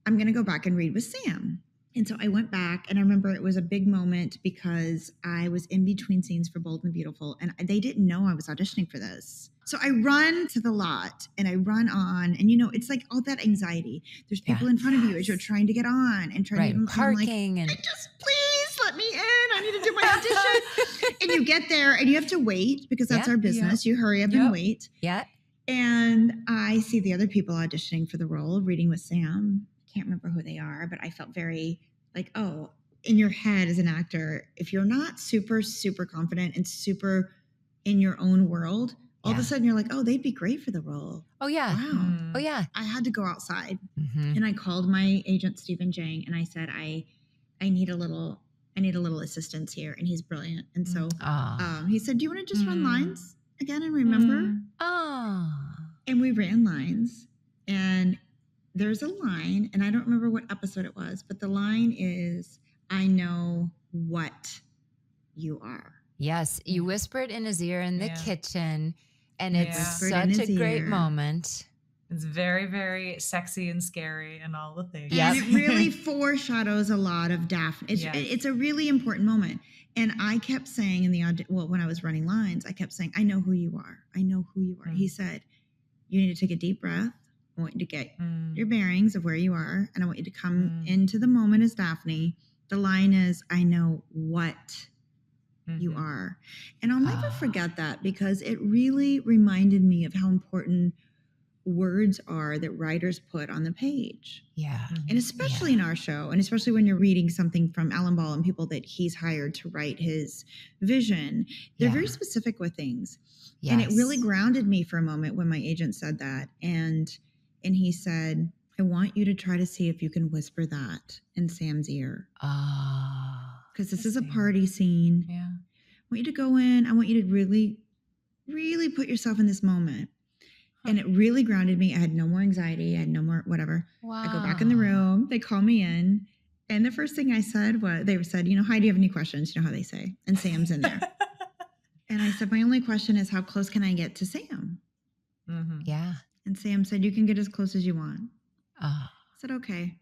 going to go back and read with Sam. And so I went back, and I remember it was a big moment because I was in between scenes for Bold and Beautiful, and they didn't know I was auditioning for this. So I run to the lot and I run on, and it's like all that anxiety. There's people in front of you as you're trying to get on and trying to parking and just please let me in. I need to do my audition. And you get there and you have to wait because that's our business. You hurry up and wait. And I see the other people auditioning for the role of Reading with Sam. Can't remember who they are, but I felt very like, oh, in your head as an actor, if you're not super, super confident and super in your own world, all of a sudden you're like, oh, they'd be great for the role. Oh, yeah. Wow. Oh, yeah. I had to go outside and I called my agent, Stephen Jang, and I said, I need a little assistance here. And he's brilliant. And so he said, do you want to just run lines again and remember? And we ran lines, and there's a line, and I don't remember what episode it was, but the line is, I know what you are. Yes, you whispered in his ear in the kitchen, and it's such a great moment. It's very, very sexy and scary and all the things. And it really foreshadows a lot of Daphne. It's a really important moment. And I kept saying when I was running lines, I kept saying, I know who you are. I know who you are. He said, you need to take a deep breath. I want you to get your bearings of where you are, and I want you to come into the moment as Daphne. The line is, I know what you are. And I'll never forget that, because it really reminded me of how important words are that writers put on the page. And especially in our show, and especially when you're reading something from Alan Ball and people that he's hired to write his vision, they're very specific with things. And it really grounded me for a moment when my agent said that. And he said, I want you to try to see if you can whisper that in Sam's ear. Because this is a party scene. I want you to go in. I want you to really, really put yourself in this moment. And it really grounded me. I had no more anxiety. I had no more whatever. I go back in the room. They call me in. And the first thing I said was, they said, hi, do you have any questions? You know how they say. And Sam's in there. And I said, my only question is, how close can I get to Sam? And Sam said, you can get as close as you want. I said, okay.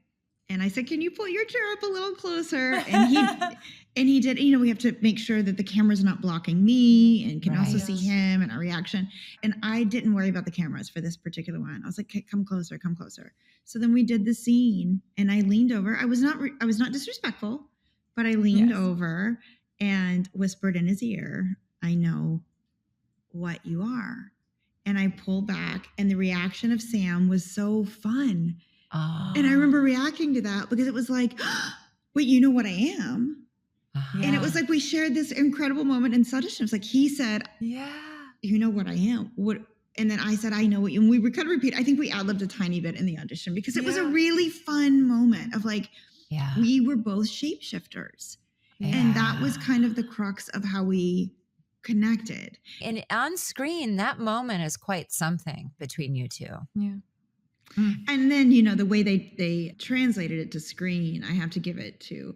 And I said, can you pull your chair up a little closer? And he did. We have to make sure that the camera's not blocking me and can also see him and our reaction. And I didn't worry about the cameras for this particular one. I was like, come closer, come closer. So then we did the scene, and I leaned over. I was not disrespectful, but I leaned over and whispered in his ear, I know what you are. And I pulled back, and the reaction of Sam was so fun. And I remember reacting to that because it was like, wait, you know what I am? And it was like we shared this incredible moment in audition. It was like he said, you know what I am. And then I said, I know what you, and we kind of repeat. I think we ad-libbed a tiny bit in the audition because it was a really fun moment of like, we were both shapeshifters. And that was kind of the crux of how we connected. And on screen, that moment is quite something between you two. Yeah. And then, you know, the way they translated it to screen, I have to give it to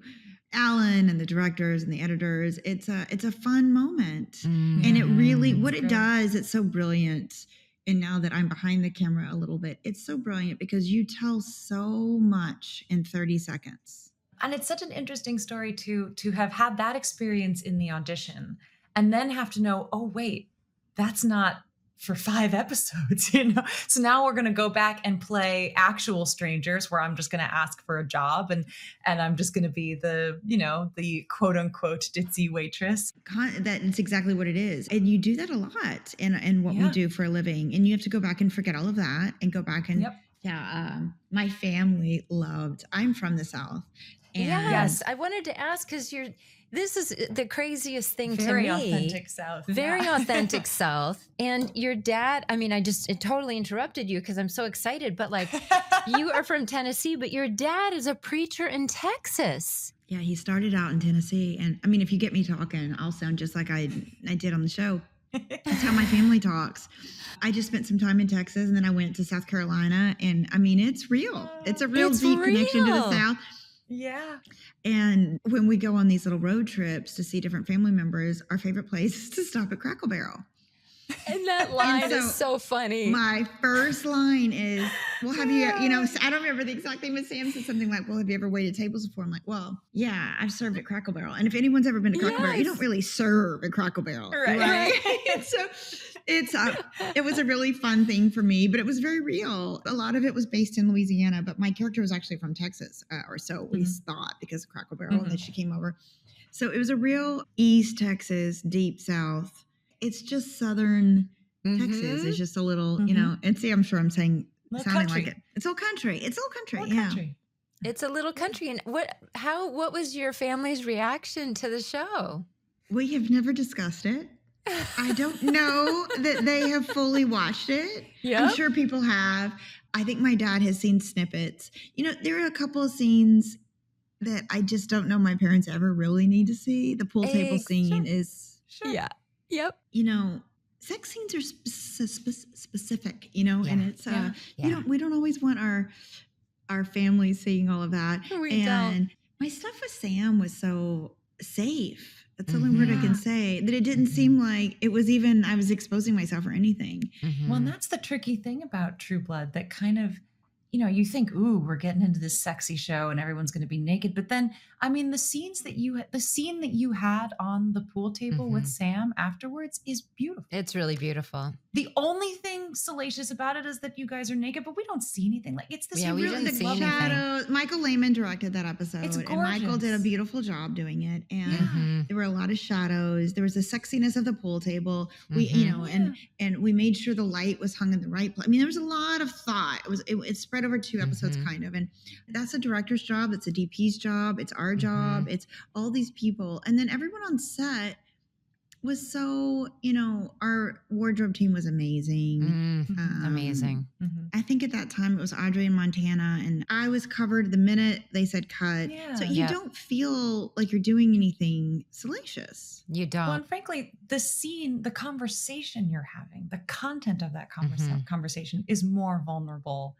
Alan and the directors and the editors. It's a fun moment. And it really, what it does, it's so brilliant. And now that I'm behind the camera a little bit, it's so brilliant because you tell so much in 30 seconds. And it's such an interesting story to have had that experience in the audition and then have to know, oh, wait, that's not for 5 episodes, you know? So now we're going to go back and play actual strangers where I'm just going to ask for a job and I'm just going to be the, you know, the quote unquote ditzy waitress. That's exactly what it is. And you do that a lot in what we do for a living. And you have to go back and forget all of that and go back and my family loved, I'm from the South. And yes, I wanted to ask because this is the craziest thing to me. Very authentic South. Very authentic South. And your dad, I mean, it totally interrupted you because I'm so excited, but like you are from Tennessee, but your dad is a preacher in Texas. Yeah, he started out in Tennessee. And I mean, if you get me talking, I'll sound just like I did on the show. That's how my family talks. I just spent some time in Texas and then I went to South Carolina. And I mean, it's real. It's a real deep connection to the South. Yeah. And when we go on these little road trips to see different family members, our favorite place is to stop at Crackle Barrel. And that line is so funny. My first line is, well, have you, you know, I don't remember the exact thing, but Sam said something like, well, have you ever waited tables before? I'm like, well, yeah, I've served at Crackle Barrel. And if anyone's ever been to Crackle Barrel, you don't really serve at Crackle Barrel. Right? So it was a really fun thing for me, but it was very real. A lot of it was based in Louisiana, but my character was actually from Texas, or so we thought, because of Crackle Barrel, and then she came over. So it was a real East Texas, deep South. It's just Southern Texas. It's just a little, you know, and see, I'm sure I'm sounding like it. It's all country. It's all country. Country. It's a little country. And what was your family's reaction to the show? We have never discussed it. I don't know that they have fully watched it. Yeah. I'm sure people have. I think my dad has seen snippets. You know, there are a couple of scenes that I just don't know my parents ever really need to see. The pool table scene is... Yeah. Yep. You know, sex scenes are specific, you know, and it's, we don't always want our family seeing all of that. We don't. My stuff with Sam was so safe. That's the only word I can say, that it didn't seem like it was even, I was exposing myself or anything. Well, and that's the tricky thing about True Blood, that kind of, you know, you think, ooh, we're getting into this sexy show and everyone's going to be naked. But then, I mean, the scene that you had on the pool table with Sam afterwards is beautiful. It's really beautiful. The only thing salacious about it is that you guys are naked, but we don't see anything. Like, it's this we really didn't see shadows. Michael Lehmann directed that episode. It's and Michael did a beautiful job doing it. And there were a lot of shadows. There was the sexiness of the pool table. We, you know, and we made sure the light was hung in the right place. I mean, there was a lot of thought. It spread over 2 episodes kind of. And that's a director's job. It's a DP's job. It's our job. It's all these people. And then everyone on set was so, you know, our wardrobe team was amazing. Amazing. I think at that time it was Audrey in Montana, and I was covered the minute they said cut. Yeah. So you don't feel like you're doing anything salacious. You don't. Well, and frankly, the scene, the conversation you're having, the content of that conversation is more vulnerable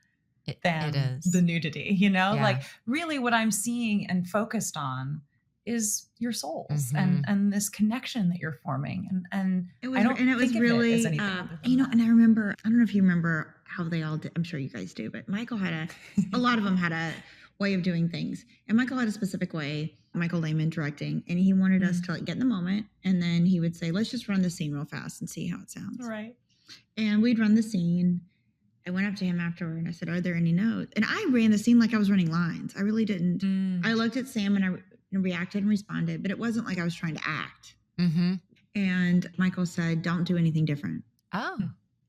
than the nudity, you know? Like, really what I'm seeing and focused on is your souls and this connection that you're forming. And it was really, you know, and I remember, I don't know if you remember how they all did. I'm sure you guys do, but Michael had a lot of them had a way of doing things. And Michael had a specific way, Michael Lehmann directing, and he wanted us to like get in the moment. And then he would say, let's just run the scene real fast and see how it sounds. Right. And we'd run the scene. I went up to him afterward and I said, are there any notes? And I ran the scene like I was running lines. I really didn't. I looked at Sam and I reacted and responded, but it wasn't like I was trying to act. And Michael said, don't do anything different. Oh.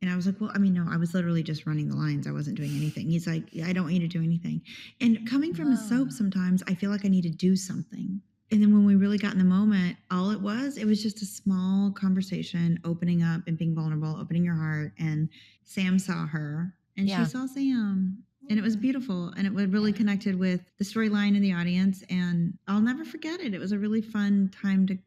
And I was like, well, I mean, no, I was literally just running the lines. I wasn't doing anything. He's like, I don't want you to do anything. And coming from a soap, sometimes I feel like I need to do something. And then when we really got in the moment, all it was just a small conversation, opening up and being vulnerable, opening your heart. And Sam saw her and she saw Sam. And it was beautiful. And it really connected with the storyline and the audience. And I'll never forget it. It was a really fun time to,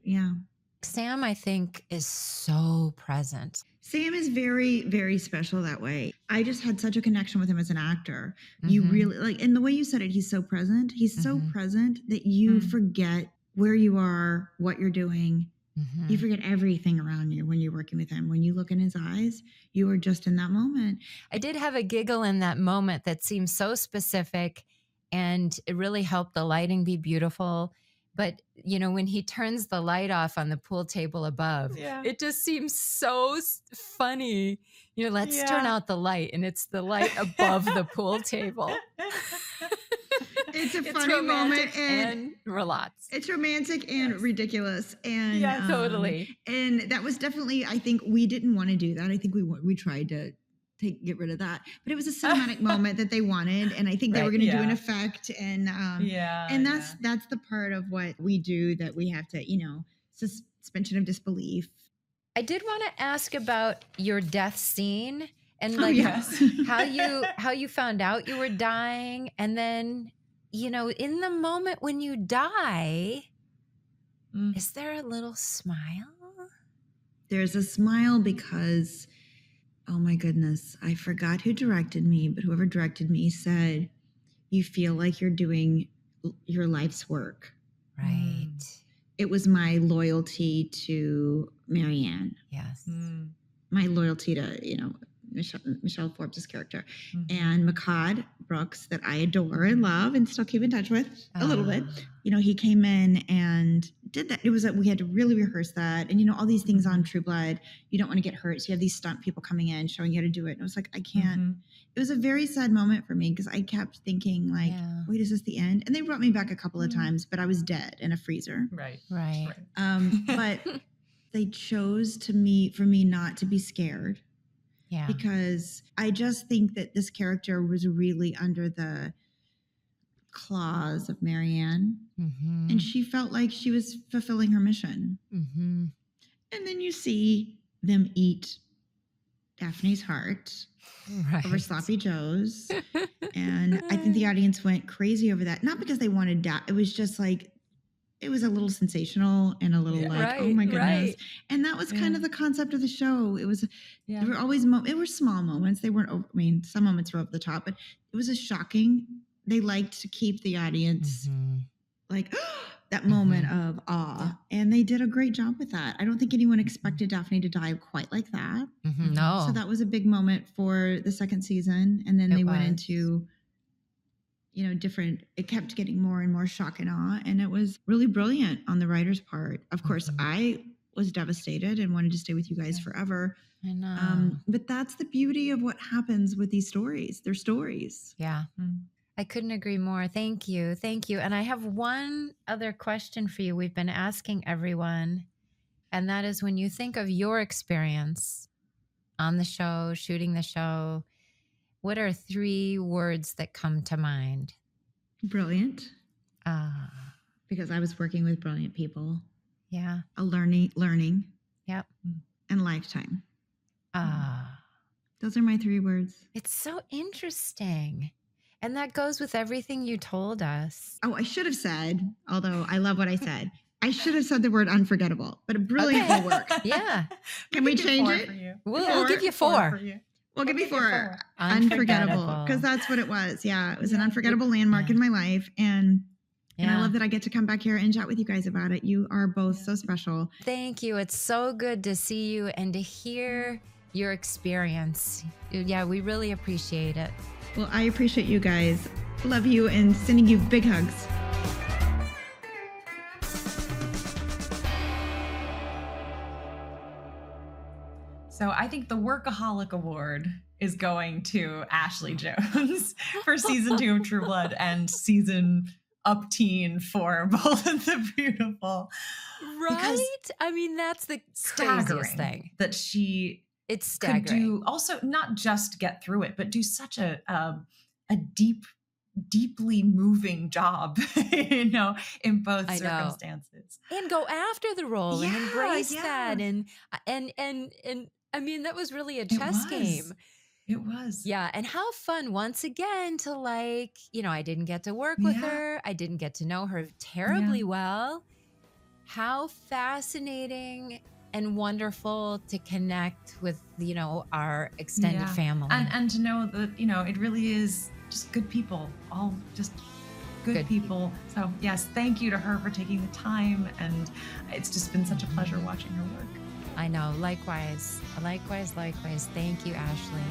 Sam, I think, is so present. Sam is very, very special that way. I just had such a connection with him as an actor. You really like, and the way you said it, he's so present. He's so present that you forget where you are, what you're doing. You forget everything around you when you're working with him. When you look in his eyes, you are just in that moment. I did have a giggle in that moment that seemed so specific, and it really helped the lighting be beautiful. But, you know, when he turns the light off on the pool table above, it just seems so funny. You know, let's turn out the light, and it's the light above the pool table. It's a funny moment and relaxed. It's romantic and ridiculous. And totally. And that was definitely, I think we didn't want to do that. I think we tried to get rid of that, but it was a cinematic moment that they wanted, and I think they were going to do an effect, and that's the part of what we do that we have to, you know, suspension of disbelief. I did want to ask about your death scene and how you found out you were dying, and then, you know, in the moment when you die, is there a little smile? There's a smile because, oh my goodness, I forgot who directed me, but whoever directed me said, you feel like you're doing your life's work. Right. It was my loyalty to Marianne. Yes. My loyalty to, you know, Michelle Forbes' character, and Makad Brooks, that I adore and love and still keep in touch with a little bit. You know, he came in and did that. It was we had to really rehearse that, and you know, all these things on True Blood, you don't want to get hurt, so you have these stunt people coming in showing you how to do it. And I was like, I can't. It was a very sad moment for me because I kept thinking, like, wait, is this the end? And they brought me back a couple of times, but I was dead in a freezer. Right. But they chose for me not to be scared. Yeah. Because I just think that this character was really under the claws of Marianne, and she felt like she was fulfilling her mission. And then you see them eat Daphne's heart over Sloppy Joe's, and I think the audience went crazy over that. Not because they wanted it was just like, it was a little sensational and a little oh my goodness. And that was kind of the concept of the show. It was, there were always, it were small moments. They weren't, some moments were over the top, but it was a shocking, they liked to keep the audience like that moment of awe. And they did a great job with that. I don't think anyone expected Daphne to die quite like that. No. So that was a big moment for the second season. And then they went into, you know, different, it kept getting more and more shock and awe. And it was really brilliant on the writer's part. Of course, I was devastated and wanted to stay with you guys forever. I know. But that's the beauty of what happens with these stories. They're stories. Yeah. I couldn't agree more. Thank you. Thank you. And I have one other question for you. We've been asking everyone, and that is, when you think of your experience on the show, shooting the show, what are 3 words that come to mind? Brilliant. Because I was working with brilliant people. Yeah. A learning. Yep. And lifetime. Those are my 3 words. It's so interesting. And that goes with everything you told us. Oh, I should have said, although I love what I said, I should have said the word unforgettable, but brilliant will work. Yeah. Can we change it? We'll give you 4. Well, give me 4. Unforgettable. Because that's what it was. Yeah. It was an unforgettable landmark in my life. And I love that I get to come back here and chat with you guys about it. You are both so special. Thank you. It's so good to see you and to hear your experience. Yeah, we really appreciate it. Well, I appreciate you guys. Love you and sending you big hugs. So I think the Workaholic Award is going to Ashley Jones for season 2 of True Blood and season up-teen for Bold and the Beautiful. Right? I mean, that's the craziest thing. That she it's staggering. Could do also not just get through it, but do such a deeply moving job, you know, in both circumstances. And go after the role and embrace that. And I mean, that was really a chess game. It was. Yeah. And how fun once again to, like, you know, I didn't get to work with her. I didn't get to know her terribly well. how fascinating and wonderful to connect with, our extended family. And to know that, it really is just good people, all just good people. So yes, thank you to her for taking the time. And it's just been such a pleasure watching her work. I know, likewise. Thank you, Ashley.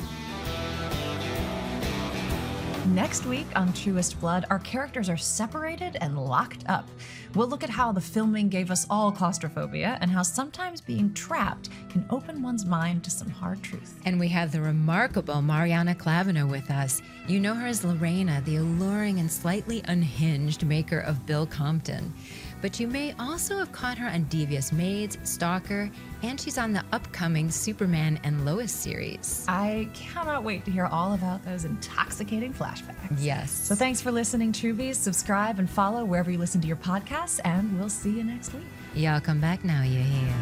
Next week on Truest Blood, our characters are separated and locked up. We'll look at how the filming gave us all claustrophobia and how sometimes being trapped can open one's mind to some hard truth. And we have the remarkable Mariana Clavino with us. You know her as Lorena, the alluring and slightly unhinged maker of Bill Compton. But you may also have caught her on Devious Maids, Stalker, and she's on the upcoming Superman and Lois series. I cannot wait to hear all about those intoxicating flashbacks. Yes. So thanks for listening, Truvies. Subscribe and follow wherever you listen to your podcasts, and we'll see you next week. Y'all come back now, you hear.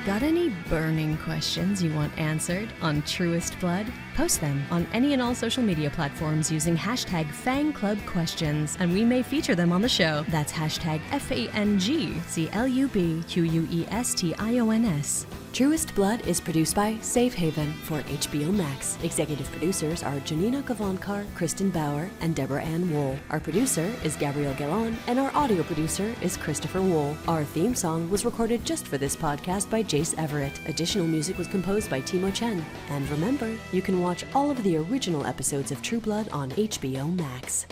Got any burning questions you want answered on Truest Blood? Post them on any and all social media platforms using hashtag FangClubQuestions, and we may feature them on the show. That's hashtag FangClubQuestions. Truest Blood is produced by Safe Haven for HBO Max. Executive producers are Janina Gavankar, Kristen Bauer, and Deborah Ann Wool. Our producer is Gabrielle Gallon, and our audio producer is Christopher Wool. Our theme song was recorded just for this podcast by Jace Everett. Additional music was composed by Timo Chen. And remember, you can watch all of the original episodes of True Blood on HBO Max.